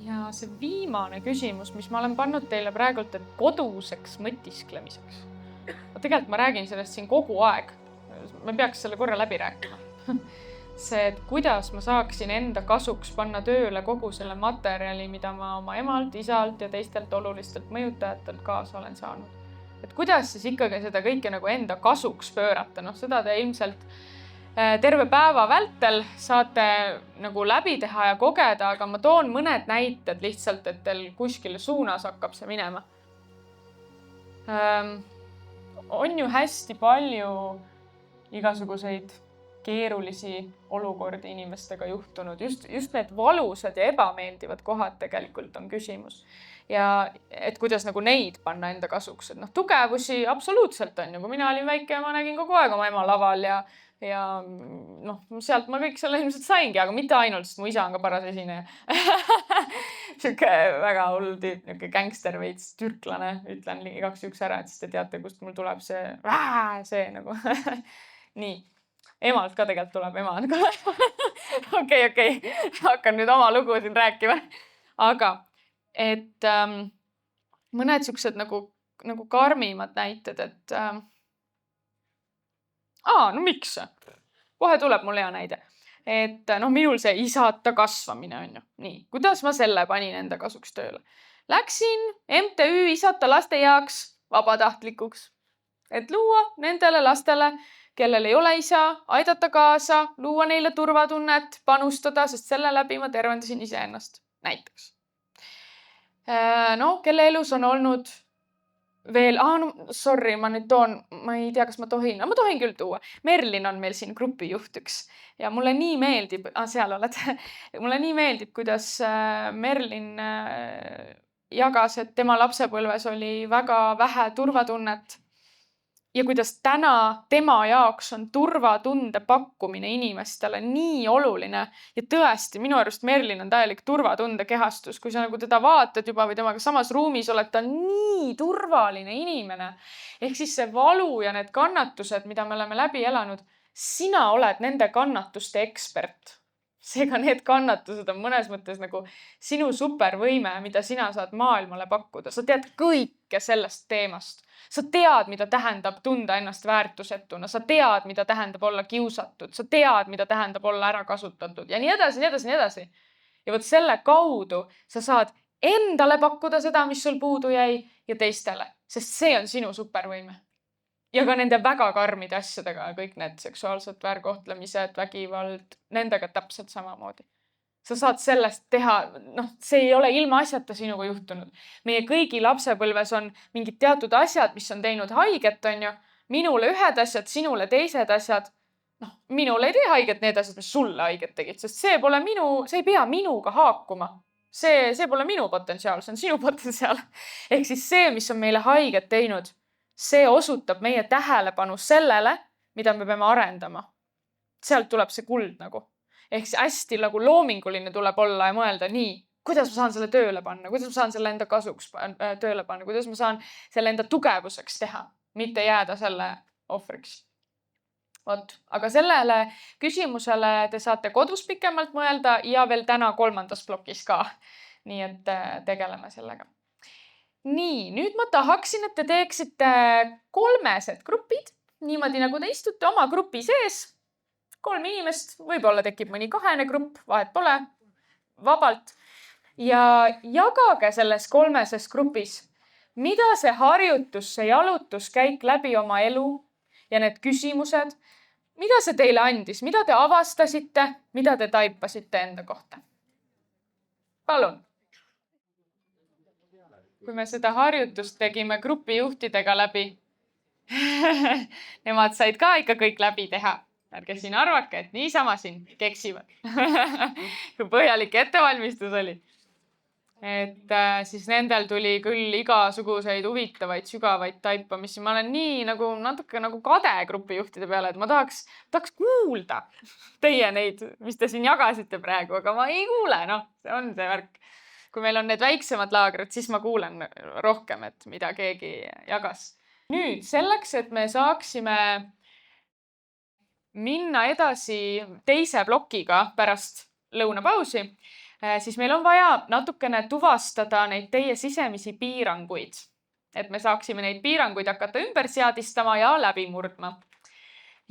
Ja see viimane küsimus, mis ma olen pannud teile praegult, et koduseks mõtisklemiseks. Tegelikult ma räägin sellest siin kogu aeg. Me peaks selle korra läbi rääkima. See, et kuidas ma saaksin enda kasuks panna tööle kogu selle materjali, mida ma oma emalt, isalt ja teistelt olulistelt mõjutajatelt kaasa olen saanud. Et kuidas siis ikkagi seda kõike nagu enda kasuks pöörata? Seda te ilmselt terve päeva vältel saate nagu läbi teha ja kogeda, aga ma toon mõned näited lihtsalt, et teil kuskile suunas hakkab see minema. On ju hästi palju igasuguseid keerulisi olukordi inimestega juhtunud. Just need valusad ja ebameeldivad kohad tegelikult on küsimus. Ja et kuidas nagu neid panna enda kasuks. Et tugevusi absoluutselt on ju. Kui mina olin väike, ma nägin kogu aeg oma ema laval ja sealt ma kõik selle ilmselt saingi, aga mitte ainult, sest mu isa on ka paras esineja. Siuke väga hull tüüp, niuke gangster veits, türklane, ütlen igaks juhuks ära, et siis te teate, kust mul tuleb see nagu. Nii, emalt ka tegelikult tuleb, ema on ka. Okei, hakkan nüüd oma lugu siin rääkima. Aga, et mõned siuksed nagu karmimad näited, et miks? Kohe tuleb mul hea näide. Et minul see isata kasvamine on ju. Nii, kuidas ma selle panin enda kasuks tööle? Läksin MTÜ isata laste jaoks vabatahtlikuks. Et luua nendele lastele, kellel ei ole isa, aidata kaasa, luua neile turvatunnet, panustada, sest selle läbi ma tervendasin iseennast. Näiteks. Kelle elus on olnud veel, sorry, ma nüüd toon, ma ei tea, kas ma tohin, ma tohin küll tuua. Merlin on meil siin grupijuht üks ja mulle nii meeldib, seal oled, mulle nii meeldib, kuidas Merlin jagas, et tema lapsepõlves oli väga vähe turvatunnet ja kuidas täna tema jaoks on turvatunde pakkumine inimestele nii oluline ja tõesti, minu arust Merlin on täielik turvatunde kehastus, kui sa nagu teda vaatad juba või temaga samas ruumis oled, ta on nii turvaline inimene. Ehk siis see valu ja need kannatused, mida me oleme läbi elanud, sina oled nende kannatuste ekspert. Seega need kannatused on mõnes mõttes nagu sinu supervõime, mida sina saad maailmale pakkuda. Sa tead kõike sellest teemast. Sa tead, mida tähendab tunda ennast väärtusetuna. Sa tead, mida tähendab olla kiusatud. Sa tead, mida tähendab olla ära kasutatud. Ja nii edasi, nii edasi, nii edasi. Ja võt selle kaudu sa saad endale pakkuda seda, mis sul puudu jäi ja teistele. Sest see on sinu supervõime. Ja ka nende väga karmide asjadega, kõik need seksuaalsed väärkohtlemised, vägivald, nendega täpselt samamoodi. Sa saad sellest teha, see ei ole ilma asjata sinuga juhtunud. Meie kõigi lapsepõlves on mingid teatud asjad, mis on teinud haiget, on ju. Minule ühed asjad, sinule teised asjad. Minule ei tee haiget need asjad, mis sulle haiget tegid, sest see ei pea minuga haakuma. See pole minu potentsiaal, see on sinu potentsiaal. Ehk siis see, mis on meile haiget teinud, see osutab meie tähelepanu sellele, mida me peame arendama. Sealt tuleb see kuld nagu. Ehk hästi nagu loominguline tuleb olla ja mõelda nii, kuidas ma saan selle tööle panna, kuidas ma saan selle enda kasuks tööle panna, kuidas ma saan selle enda tugevuseks teha, mitte jääda selle ohvriks. Vot, aga sellele küsimusele te saate kodus pikemalt mõelda ja veel täna 3. plokis ka. Nii et tegeleme sellega. Nii, nüüd ma tahaksin, et te teeksite 3 grupid, niimoodi nagu te istute oma grupi sees. 3 inimest, võib-olla tekib mõni 2 grupp, vahet pole, vabalt. Ja jagage selles 3 grupis, mida see harjutus, see jalutuskäik läbi oma elu ja need küsimused, mida see teile andis, mida te avastasite, mida te taipasite enda kohta? Palun. Kui me seda harjutust tegime grupijuhtidega läbi, nemad said ka ikka kõik läbi teha. Ärge siin arvake, et niisama siin keksivad. Kui põhjalik ettevalmistus oli. Et siis nendel tuli küll igasuguseid huvitavaid, sügavaid taipamisi. Ma olen nii natuke kade grupijuhtide peale, et ma tahaks kuulda teie neid, mis te siin jagasite praegu, aga ma ei kuule. See on see värk. Kui meil on need väiksemad laagrid, siis ma kuulen rohkem, et mida keegi jagas. Nüüd selleks, et me saaksime minna edasi teise plokiga pärast lõunapausi, siis meil on vaja natukene tuvastada neid teie sisemisi piiranguid, et me saaksime neid piiranguid hakata ümber seadistama ja läbi murdma.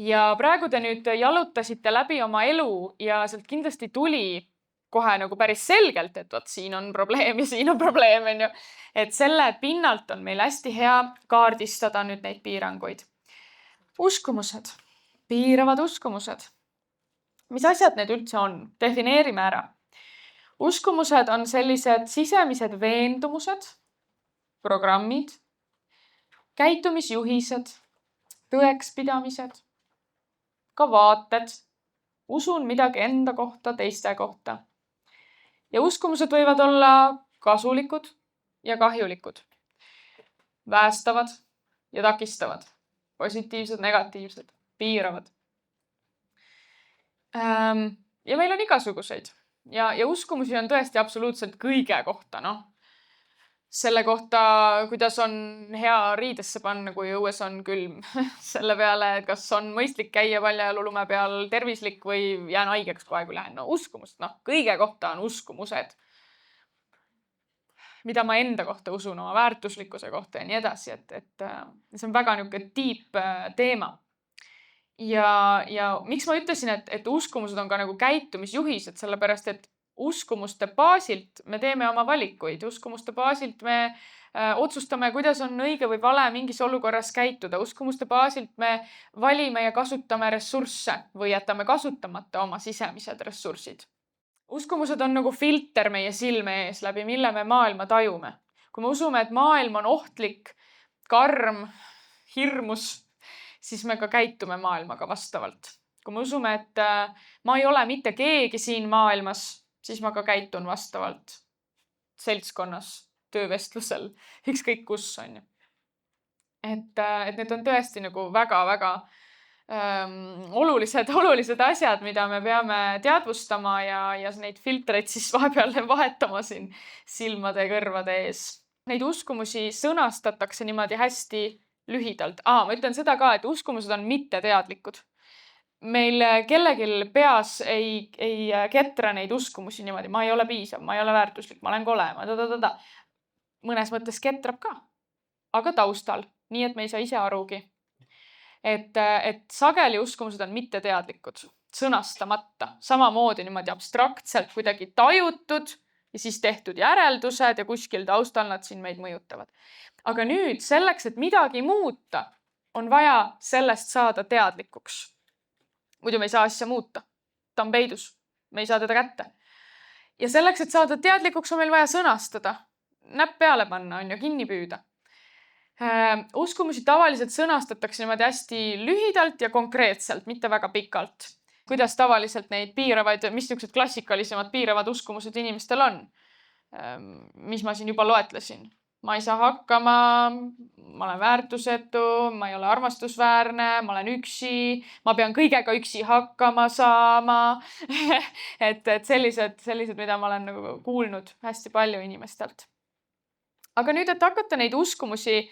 Ja praegu te nüüd jalutasite läbi oma elu ja sealt kindlasti tuli kohe nagu päris selgelt, et vot siin on probleem ja siin on probleem, on ju. Et selle pinnalt on meil hästi hea kaardistada nüüd neid piiranguid. Uskumused, piiravad uskumused. Mis asjad need üldse on? Defineerime ära. Uskumused on sellised sisemised veendumused, programmid, käitumisjuhised, tõekspidamised, ka vaated, usun midagi enda kohta, teiste kohta. Ja uskumused võivad olla kasulikud ja kahjulikud, päästavad ja takistavad, positiivsed, negatiivsed, piiravad. Ja meil on igasuguseid. Ja uskumusi on tõesti absoluutselt kõige kohta, Selle kohta, kuidas on hea riidesse panna, kui õues on külm. Selle peale, kas on mõistlik käia paljajalu lume peal, tervislik või jään haigeks kohe, kui lähen. Uskumust, kõige kohta on uskumused. Mida ma enda kohta usun, oma väärtuslikkuse kohta ja nii edasi. Et see on väga niisugune deep teema. Ja miks ma ütlesin, et uskumused on ka nagu käitumisjuhised, sellepärast, et uskumuste baasilt me teeme oma valikuid. Uskumuste baasilt me otsustame, kuidas on õige või vale mingis olukorras käituda. Uskumuste baasilt me valime ja kasutame ressursse või jätame kasutamata oma sisemised ressursid. Uskumused on nagu filter meie silme ees, läbi mille me maailma tajume. Kui me usume, et maailm on ohtlik, karm, hirmus, siis me ka käitume maailmaga vastavalt. Kui me usume, et ma ei ole mitte keegi siin maailmas, siis ma ka käitun vastavalt seltskonnas, töövestlusel, ükskõik kus on. Et need on tõesti nagu väga-väga olulised asjad, mida me peame teadvustama ja neid filtreid siis vahepeal vahetama siin silmade ja kõrvade ees. Neid uskumusi sõnastatakse niimoodi hästi lühidalt. Ma ütlen seda ka, et uskumused on mitteteadlikud. Meil kellegil peas ei ketra neid uskumusi niimoodi. Ma ei ole piisav, ma ei ole väärtuslik, ma olen kole. Mõnes mõttes ketrab ka, aga taustal. Nii, et me ei saa ise arugi. Et sageli uskumused on mitteteadlikud, sõnastamata. Samamoodi niimoodi abstraktselt kuidagi tajutud ja siis tehtud järeldused ja kuskil taustal nad siin meid mõjutavad. Aga nüüd selleks, et midagi muuta, on vaja sellest saada teadlikuks. Muidu me ei saa asja muuta. Ta on peidus. Me ei saa teda kätte. Ja selleks, et saada teadlikuks, on meil vaja sõnastada. Näpp peale panna, on ju, kinni püüda. Uskumusi tavaliselt sõnastatakse niimoodi hästi lühidalt ja konkreetselt, mitte väga pikalt. Kuidas tavaliselt neid piiravaid, mis niisugused klassikalisemad piiravad uskumused inimestel on? Mis ma siin juba loetlesin? ma ei saa hakkama, ma olen väärtusetu, ma ei ole armastusväärne, ma olen üksi, ma pean kõigega üksi hakkama saama. et sellised, mida ma olen nagu kuulnud hästi palju inimestelt. Aga nüüd, et hakata neid uskumusi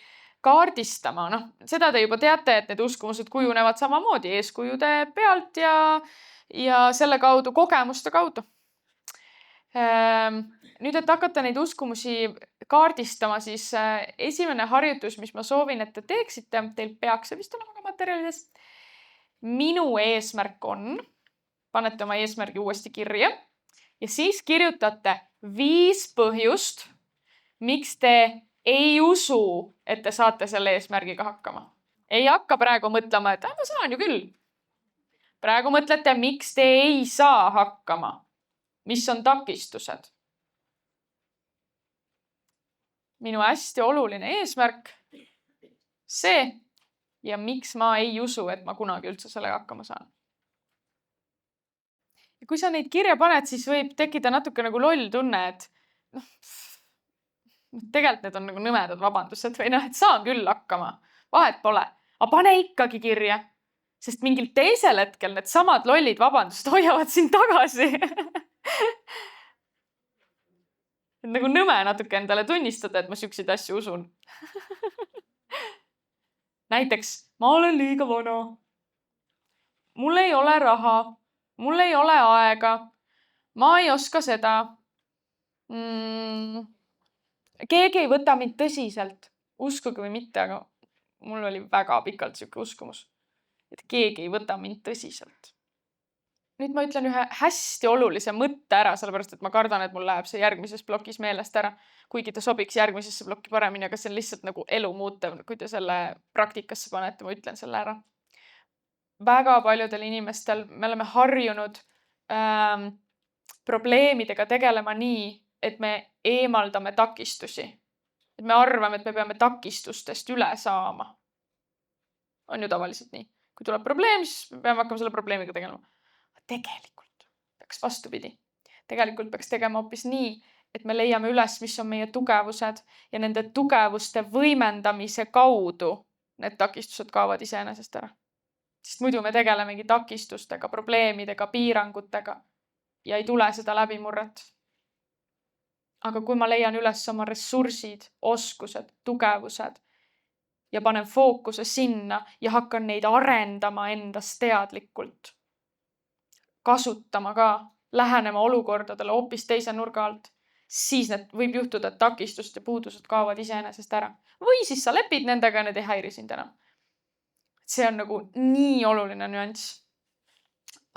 kaardistama, noh, seda te juba teate, et need uskumused kujunevad samamoodi eeskujude pealt ja selle kaudu, kogemuste kaudu. Nüüd, et hakata neid uskumusi kaardistama, siis esimene harjutus, mis ma soovin, et te teeksite, teil peaks see vist olema ka materjalides. Minu eesmärk on, panete oma eesmärgi uuesti kirja ja siis kirjutate 5 põhjust, miks te ei usu, et te saate selle eesmärgiga hakkama. Ei hakka praegu mõtlema, et ma saan ju küll. Praegu mõtlete, miks te ei saa hakkama. Mis on takistused? Minu hästi oluline eesmärk, see ja miks ma ei usu, et ma kunagi üldse sellega hakkama saan. Ja kui sa neid kirja paned, siis võib tekkida natuke nagu loll tunne, et tegelikult need on nagu nõmedad vabandused või et saan küll hakkama, vahet pole, aga pane ikkagi kirja, sest mingil teisel hetkel need samad lollid vabandused hoiavad sind tagasi. Nagu nõme natuke endale tunnistada, et ma siukseid asju usun. Näiteks, ma olen liiga vana. Mul ei ole raha. Mul ei ole aega. Ma ei oska seda. Keegi ei võta mind tõsiselt. Uskuge või mitte, aga mul oli väga pikalt siuke uskumus, et keegi ei võta mind tõsiselt. Nüüd ma ütlen ühe hästi olulise mõtte ära, sellepärast et ma kardan, et mul läheb see järgmises plokis meelest ära, kuigi ta sobiks järgmisesse plokki paremini, aga see on lihtsalt nagu elu muutev, kui te selle praktikasse panete, ma ütlen selle ära. Väga paljudel inimestel me oleme harjunud probleemidega tegelema nii, et me eemaldame takistusi. Et me arvame, et me peame takistustest üle saama. On ju tavaliselt nii. Kui tuleb probleem, siis me peame hakkama selle probleemiga tegelema. Tegelikult peaks vastupidi. Tegelikult peaks tegema hoopis nii, et me leiame üles, mis on meie tugevused ja nende tugevuste võimendamise kaudu need takistused kaovad iseenesest ära. Sest muidu me tegelemegi takistustega, probleemidega, piirangutega ja ei tule seda läbimurret. Aga kui ma leian üles oma ressursid, oskused, tugevused ja panen fookuse sinna ja hakkan neid arendama endas teadlikult, kasutama ka, lähenema olukordadele hoopis teise nurga alt, siis need võib juhtuda, et takistused ja puudused kaovad iseenesest ära. Või siis sa lepid nendega ja need ei häiri sind enam. See on nagu nii oluline nüanss.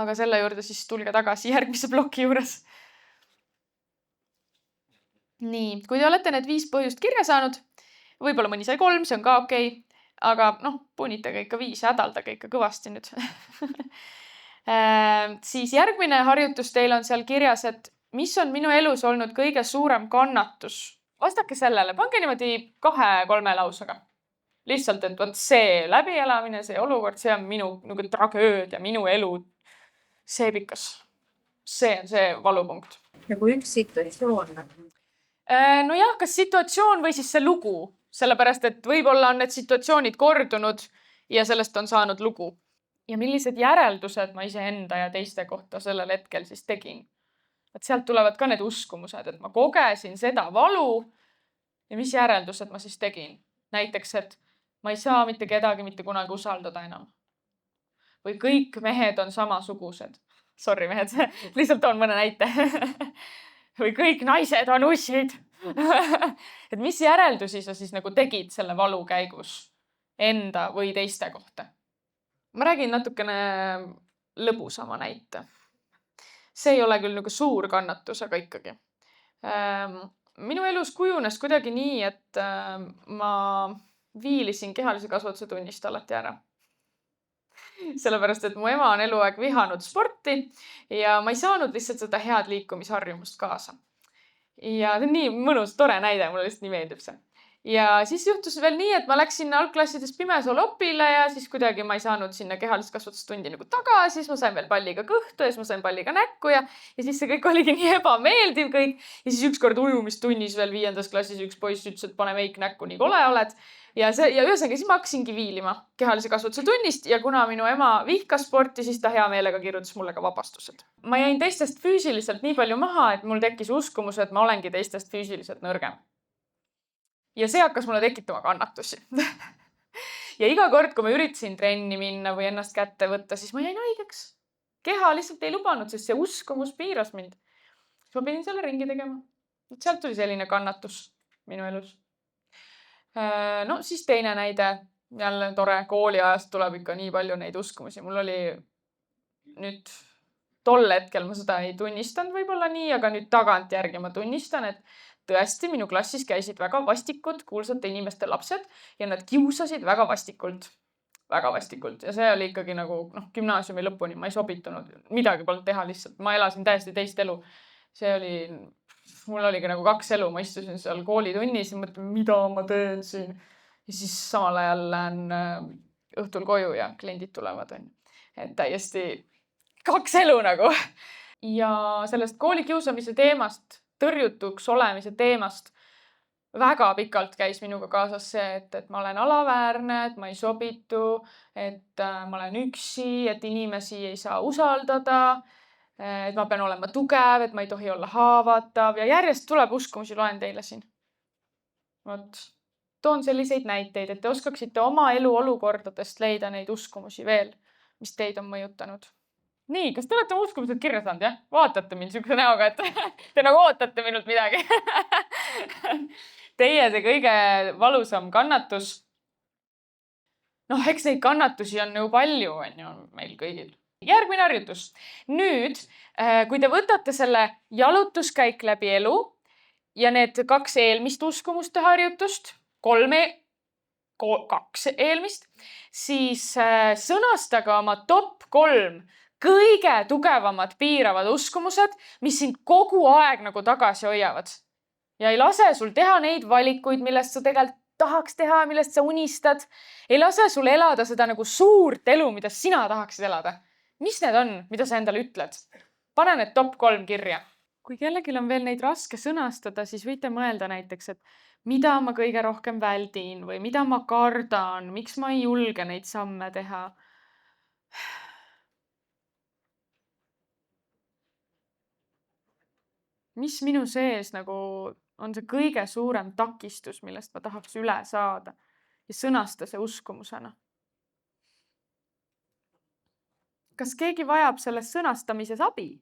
Aga selle juurde siis tulge tagasi järgmise ploki juures. Nii, kui te olete need 5 põhjust kirja saanud, võib-olla mõni sai 3, see on ka okei, aga punitage ikka 5, hädaldage ikka kõvasti nüüd. Siis järgmine harjutus teil on seal kirjas, et mis on minu elus olnud kõige suurem kannatus. Vastake sellele, pange niimoodi 2-3 lausega. Lihtsalt, et võt see läbielamine, see olukord, see on minu nagu tragöödia, minu elu seebikas. See on see valupunkt. Nagu üks situatsioon. Nojah, kas situatsioon või siis see lugu, sellepärast, et võib-olla on need situatsioonid kordunud ja sellest on saanud lugu. Ja millised järeldused ma iseenda ja teiste kohta sellel hetkel siis tegin. Et sealt tulevad ka need uskumused, et ma kogesin seda valu ja mis järeldused ma siis tegin. Näiteks, et ma ei saa mitte kedagi mitte kunagi usaldada enam. Või kõik mehed on samasugused. Sorry mehed, lihtsalt toon mõne näite. Või kõik naised on ussid. Et mis järeldusi sa siis nagu tegid selle valu käigus enda või teiste kohta? Ma räägin natukene lõbusama näite. See ei ole küll nagu suur kannatus, aga ikkagi. Minu elus kujunes kuidagi nii, et ma viilisin kehalise kasvatuse tunnist alati ära. Sellepärast, et mu ema on eluaeg vihanud sporti ja ma ei saanud lihtsalt seda head liikumisharjumust kaasa. Ja see on nii mõnus, tore näide, mulle lihtsalt nii meeldib see. Ja siis juhtus veel nii, et ma läksin algklassides Pimesool õpile ja siis kuidagi ma ei saanud sinna kehalist kasvatustundi nagu tagasi, siis ma sain veel palliga kõhtu ja siis ma sain palliga näkku ja siis see kõik oligi nii ebameeldiv kõik. Ja siis ükskord ujumistunnis veel 5. klassis üks poiss ütles, et pane meik näkku, nii kole oled. Ja ühesõnaga siis ma hakkasingi viilima kehalise kasvatuse tunnist ja kuna minu ema vihkas sporti, siis ta hea meelega kirjutas mulle ka vabastused. Ma jäin teistest füüsiliselt nii palju maha, et mul tekkis uskumus, et ma olengi teistest füüsiliselt nõrgem. Ja see hakkas mulle tekitama kannatusi. Ja iga kord, kui ma üritasin trenni minna või ennast kätte võtta, siis ma jäin haigeks. Keha lihtsalt ei lubanud, sest see uskumus piiras mind. Siis ma pidin selle ringi tegema. Sealt tuli selline kannatus minu elus. No siis teine näide, jälle tore, kooliajast tuleb ikka nii palju neid uskumusi. Mul oli nüüd tol hetkel ma seda ei tunnistanud võib-olla nii, aga nüüd tagantjärgi ma tunnistan, et tõesti minu klassis käisid väga vastikud kuulsate inimeste lapsed ja nad kiusasid väga vastikult. Väga vastikult. Ja see oli ikkagi nagu gümnaasiumi lõpuni. Ma ei sobitunud. Midagi polnud teha lihtsalt. Ma elasin täiesti teist elu. Mul oligi nagu 2 elu. Ma istusin seal koolitunnis ja mõtlen, mida ma teen siin. Ja siis samal ajal lähen õhtul koju ja kliendid tulevad. Et täiesti 2 elu nagu. Ja sellest koolikiusamise teemast, tõrjutuks olemise teemast väga pikalt käis minuga kaasas see, et ma olen alaväärne, et ma ei sobitu, et ma olen üksi, et inimesi ei saa usaldada, et ma pean olema tugev, et ma ei tohi olla haavatav ja järjest tuleb uskumusi, loen teile siin. Toon selliseid näiteid, et te oskaksite oma elu olukordadest leida neid uskumusi veel, mis teid on mõjutanud. Nii, kas te olete uskumused kirja saanud, jah? Vaatate mind sihukese näoga, et te nagu ootate minult midagi. Teie see kõige valusam kannatus. Eks neid kannatusi on ju palju, on ju meil kõigil. Järgmine harjutus. Nüüd, kui te võtate selle jalutuskäik läbi elu ja need 2 eelmist uskumuste harjutust, 2 eelmist, siis sõnastage oma top 3 kõige tugevamad piiravad uskumused, mis sind kogu aeg nagu tagasi hoiavad. Ja ei lase sul teha neid valikuid, millest sa tegelikult tahaks teha, millest sa unistad. Ei lase sul elada seda nagu suurt elu, mida sina tahaksid elada. Mis need on, mida sa endale ütled? Pane need top 3 kirja. Kui kellelgi on veel neid raske sõnastada, siis võite mõelda näiteks, et mida ma kõige rohkem väldin või mida ma kardan, miks ma ei julge neid samme teha. Mis minu sees nagu on see kõige suurem takistus, millest ma tahaks üle saada ja sõnasta see uskumusena. Kas keegi vajab selles sõnastamises abi?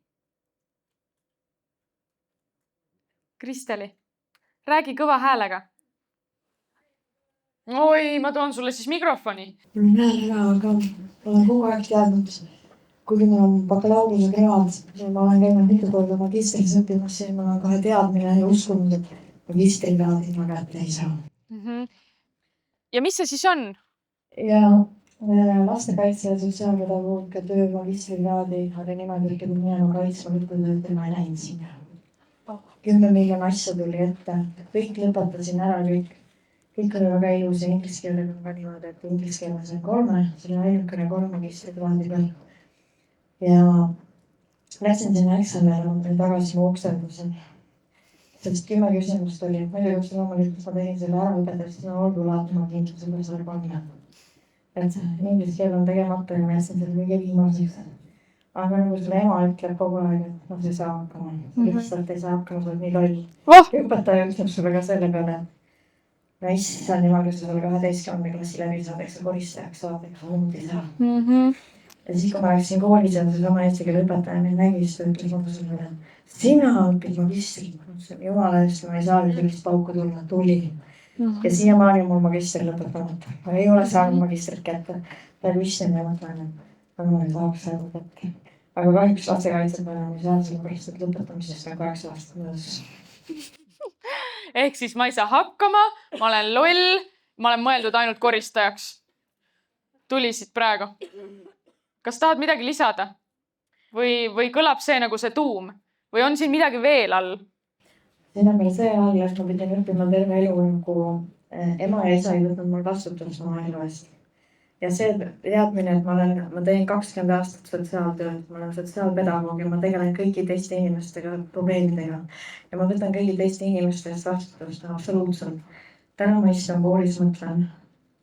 Kristeli, räägi kõva häälega. Oi, ma toon sulle siis mikrofoni. Aga olen kogu aeg teadnud, kuigi mul on bakalaureuse kraad ja ma olen käinud mitu korda magistris õppimas, siis mul on kohe teadmine ja uskumus, et magistrikraadi ma kätte ei saa. Ja mis see siis on? Ja lastekaitse ja sotsiaalpedagoogika töö magistrikraadi oli niimoodi, et minema kaitsma lõputööd ja ma ei läinud sinna. 10 miljon asja tuli ette, kõik lõpetasin ära kõik oli väga ilus ja inglise keelega on ka niimoodi, et inglise keeles on 3, see on ainukene 3 magistrikraadi peal. Ja läksin sinna eksamile, ma tulin tagasi, ma ukseldusin. Sellest 10 küsimust oli, ma ei tea, loomulikult ma tegin selle ära õpetades, siis on olgu laatuma kindlasti selle selle panna. Et inglise keel on tegemata ja ma jätsin selle kõige viimaseks. Aga nagu selle ema ütleb kogu aeg, et see saa hakkama. Lihtsalt ei saa hakkama, see on nii loll. Õpetaja ütleb sulle ka selle peale, no issand jumal, kes sulle 12. klassi läbi saadeks ja koristajaks saadeks, hundi saa. Ja siis, kui ma läksin koolis ja seesama eesti keele õpetaja mind nägi, siis ta ütles mulle sulle, sina õpid magistrit. Jumala eest, ma ei saa nüüd sellist pauku tulla, tuli. Ja siiamaani on mul magistri lõpetanud. Ma ei ole saanud magistrit kätte. Ta küsisin ja mõtlen, et ma ei tahaks saada kätte. Aga kahjuks lastekaitset ma enam ei saa sellepärast, et lõpetamisest on 8 aastat möödas. Ehk siis ma ei saa hakkama, ma olen loll, ma olen mõeldud ainult koristajaks. Tulisid praegu. Kas tahad midagi lisada? Või kõlab see nagu see tuum? Või on siin midagi veel all? Siin on meil see all, et ma pidin õppima terve elu nagu ema ja isa ei võtnud mul vastutust oma elu eest. Ja see teadmine, et ma teen 20 aastat sotsiaaltööd, ma olen sotsiaalpedagoog ja ma tegelen kõigi teiste inimestega, probleemidega. Ja ma võtan kõigi teiste inimeste eest vastutust, absoluutselt. Täna ma istun koolis, mõtlen,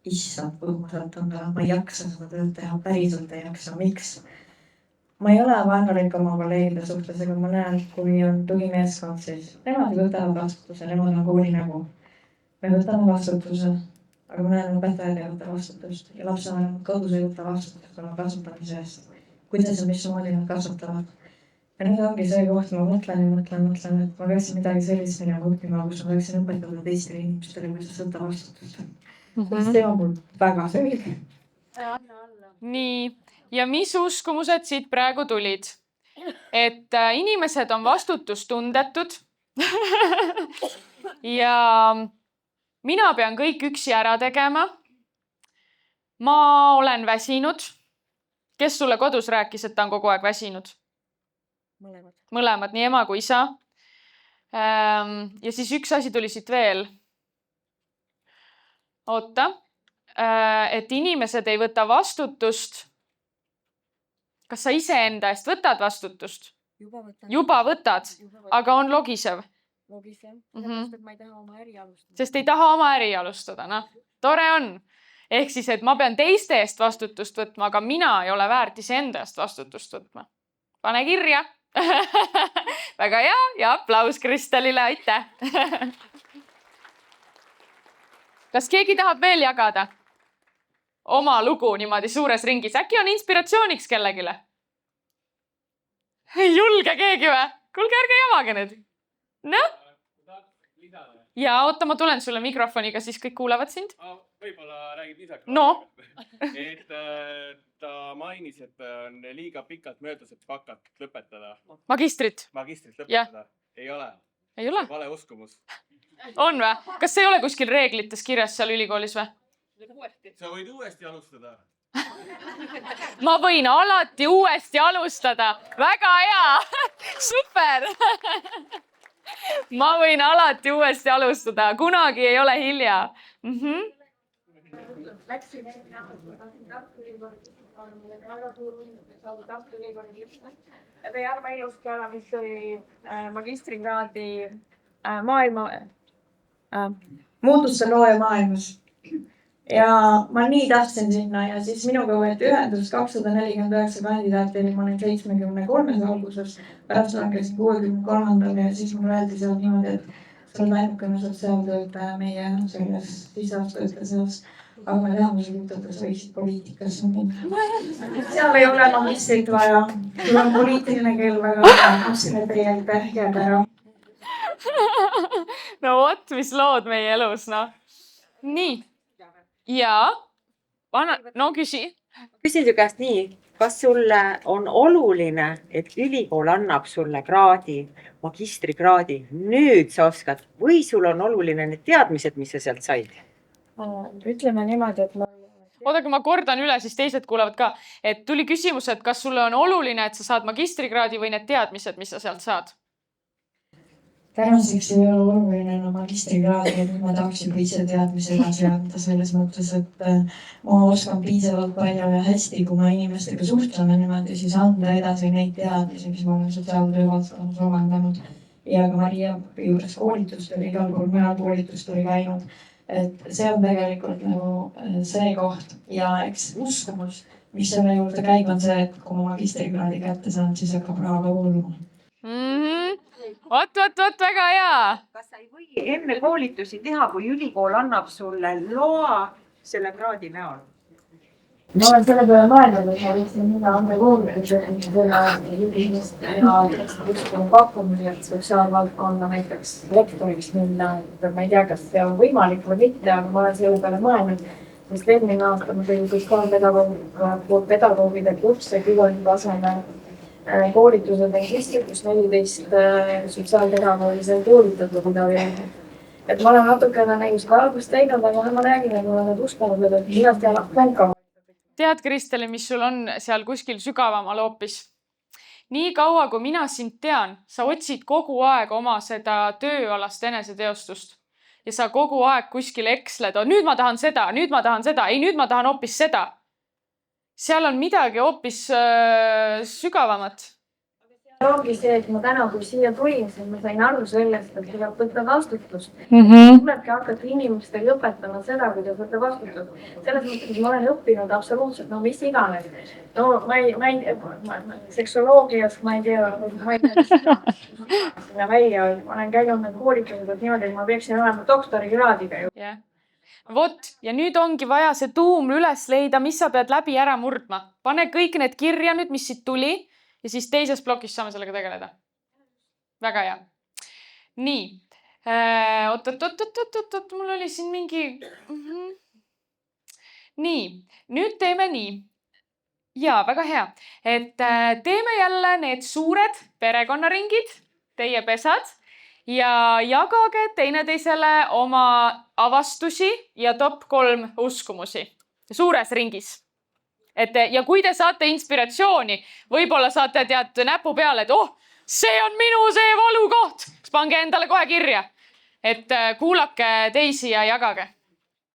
issand, kuhu ma satun ka, ma ei jaksa seda tööd teha, päriselt ei jaksa, miks? Ma ei ole vaenulik oma kolleegide suhtes, aga ma näen, kui on tugimeeskond, siis nemad võtavad vastutuse, nemad on kooli nägu. Me võtame vastutuse, aga ma näen, õpetajad ei võta vastutust ja lapsevanemad kodus ei võta vastutust oma kasvatamise eest. Kuidas ja mismoodi nad kasvatavad. Ja nüüd ongi see koht, ma mõtlen, et ma peaksin midagi sellist minema õppima, kus ma peaksin õpetada teistele inimestele, kuidas võtta vastutust. See on mul väga selge. Nii, ja mis uskumused siit praegu tulid? Et inimesed on vastutustundetud ja mina pean kõik üksi ära tegema. Ma olen väsinud. Kes sulle kodus rääkis, et ta on kogu aeg väsinud? Mõlemad, nii ema kui isa. Ja siis üks asi tuli siit veel. Oota, et inimesed ei võta vastutust. Kas sa ise enda eest võtad vastutust? Juba võtad, aga on logisev. Sest ma ei taha oma äri alustada. Sest ei taha oma äri alustada, noh. Tore on. Ehk siis, et ma pean teiste eest vastutust võtma, aga mina ei ole väärt iseenda eest vastutust võtma. Pane kirja. Väga hea ja aplaus Kristelile, aitäh. Kas keegi tahab veel jagada oma lugu niimoodi suures ringis? Äkki on inspiratsiooniks kellegile? Ei julge keegi või? Kuulge, ärge jamage nüüd. Noh? Ja oota, ma tulen sulle mikrofoniga, siis kõik kuulevad sind. Võib-olla räägib lisaks. No. Et ta mainis, et on liiga pikalt möödas, et bakat lõpetada. Magistrit. Magistrit lõpetada. Ei ole. Ei ole? Vale uskumus. On või? Kas see ei ole kuskil reeglites kirjas seal ülikoolis või? Sa võid uuesti alustada. Ma võin alati uuesti alustada. Väga hea. Super. Ma võin alati uuesti alustada. Kunagi ei ole hilja. Läksin Tartu Ülikooli, on väga suur unistus saada Tartu Ülikooli lihtne. Ja teie arva iluski ala, mis oli magistrikraadi maailma Muutuste looja maailmas. Ja ma nii tahtsin sinna ja siis minuga võeti ühendus 249 kandidaati, ma olin 73 alguses, pärast langesin 63. ja siis mul öeldi seal niimoodi, et sa oled ainukene sotsiaaltöötaja meie selles siseastöötaja seas, aga me teame seda, et sa võiksid poliitikasse minna. Seal ei ole magistrit vaja, sul on poliitiline keel väga vaja, mõtlesin, et ei jääb ära. No vot, mis lood meie elus, noh. Nii. Ja, no küsi. Küsin su käest nii, kas sulle on oluline, et ülikool annab sulle kraadi, magistrikraadi, nüüd sa oskad või sul on oluline need teadmised, mis sa sealt said? Ütleme niimoodi, et Oodake, ma kordan üle, siis teised kuulevad ka. Et tuli küsimus, et kas sulle on oluline, et sa saad magistrikraadi või need teadmised, mis sa sealt saad? Tänaseks ei ole oluline magistrikraadi, et ma tahaksin ise teadmise edasi anda selles mõttes, et ma oskan piisavalt palju ja hästi, kui ma inimestega suhtleme niimoodi, siis anda edasi neid teadmisi, mis ma olen sotsiaaltöö valdkonnas omandanud. Ja ka Maria juures koolitust oli, igal pool mujal koolitust oli käinud. Et see on tegelikult nagu see koht ja eks uskumus, mis selle juurde käib, on see, et kui ma magistrikraadi kätte saan, siis hakkab raha kuuluma. Vot, väga hea. Kas sa ei või enne koolitusi teha, kui ülikool annab sulle loa selle kraadi näol? ma olen selle peale mõelnud, et ma võiksin minna anda koolitusi selle inimest ja kuskil pakkumisi, et sotsiaalvaldkonna näiteks lektoriks minna. Ma ei tea, kas see on võimalik või mitte, aga ma olen selle peale mõelnud. Sest eelmine aasta ma tegin pedagoogide kursse küvaldi tasemel koolitused registrid, kus 14 sotsiaalpedagoogi sai koolitatud Ida-Virumaal. Et ma olen natukene seda algust teinud, aga ma räägin, et ma olen uskunud, et millest jääb välka. Tead, Kristeli, mis sul on seal kuskil sügavamal hoopis? Nii kaua, kui mina sind tean, sa otsid kogu aeg oma seda tööalast eneseteostust. ja sa kogu aeg kuskil eksled, nüüd ma tahan seda, nüüd ma tahan seda, ei, nüüd ma tahan hoopis seda. Seal on midagi hoopis sügavamat. ongi see, et ma täna, kui siia tulin, siis ma sain aru sellest, et tuleb võtta vastutust. Tulebki hakata inimestele õpetama seda, kuidas võtta vastutust. Selles mõttes, et ma olen õppinud absoluutselt, no mis iganes. No ma ei seksoloogias, ma ei tea, sinna välja. Ma olen käinud need koolitused niimoodi, et ma peaksin olema doktorikraadiga ju. Yeah. Vot, ja nüüd ongi vaja see tuum üles leida, mis sa pead läbi ära murdma. Pane kõik need kirja nüüd, mis siit tuli. Ja siis teises plokis saame sellega tegeleda. Väga hea. Nii. Oot, mul oli siin mingi... Nii. Nüüd teeme nii. Jaa, väga hea. Et teeme jälle need suured perekonnaringid, teie pesad, ja jagage teineteisele oma avastusi ja top 3 uskumusi. Suures ringis. Ja kui te saate inspiratsiooni, võib-olla saate tead näpu peale, et see on minu see valukoht. Siis pange endale kohe kirja, et kuulake teisi ja jagage.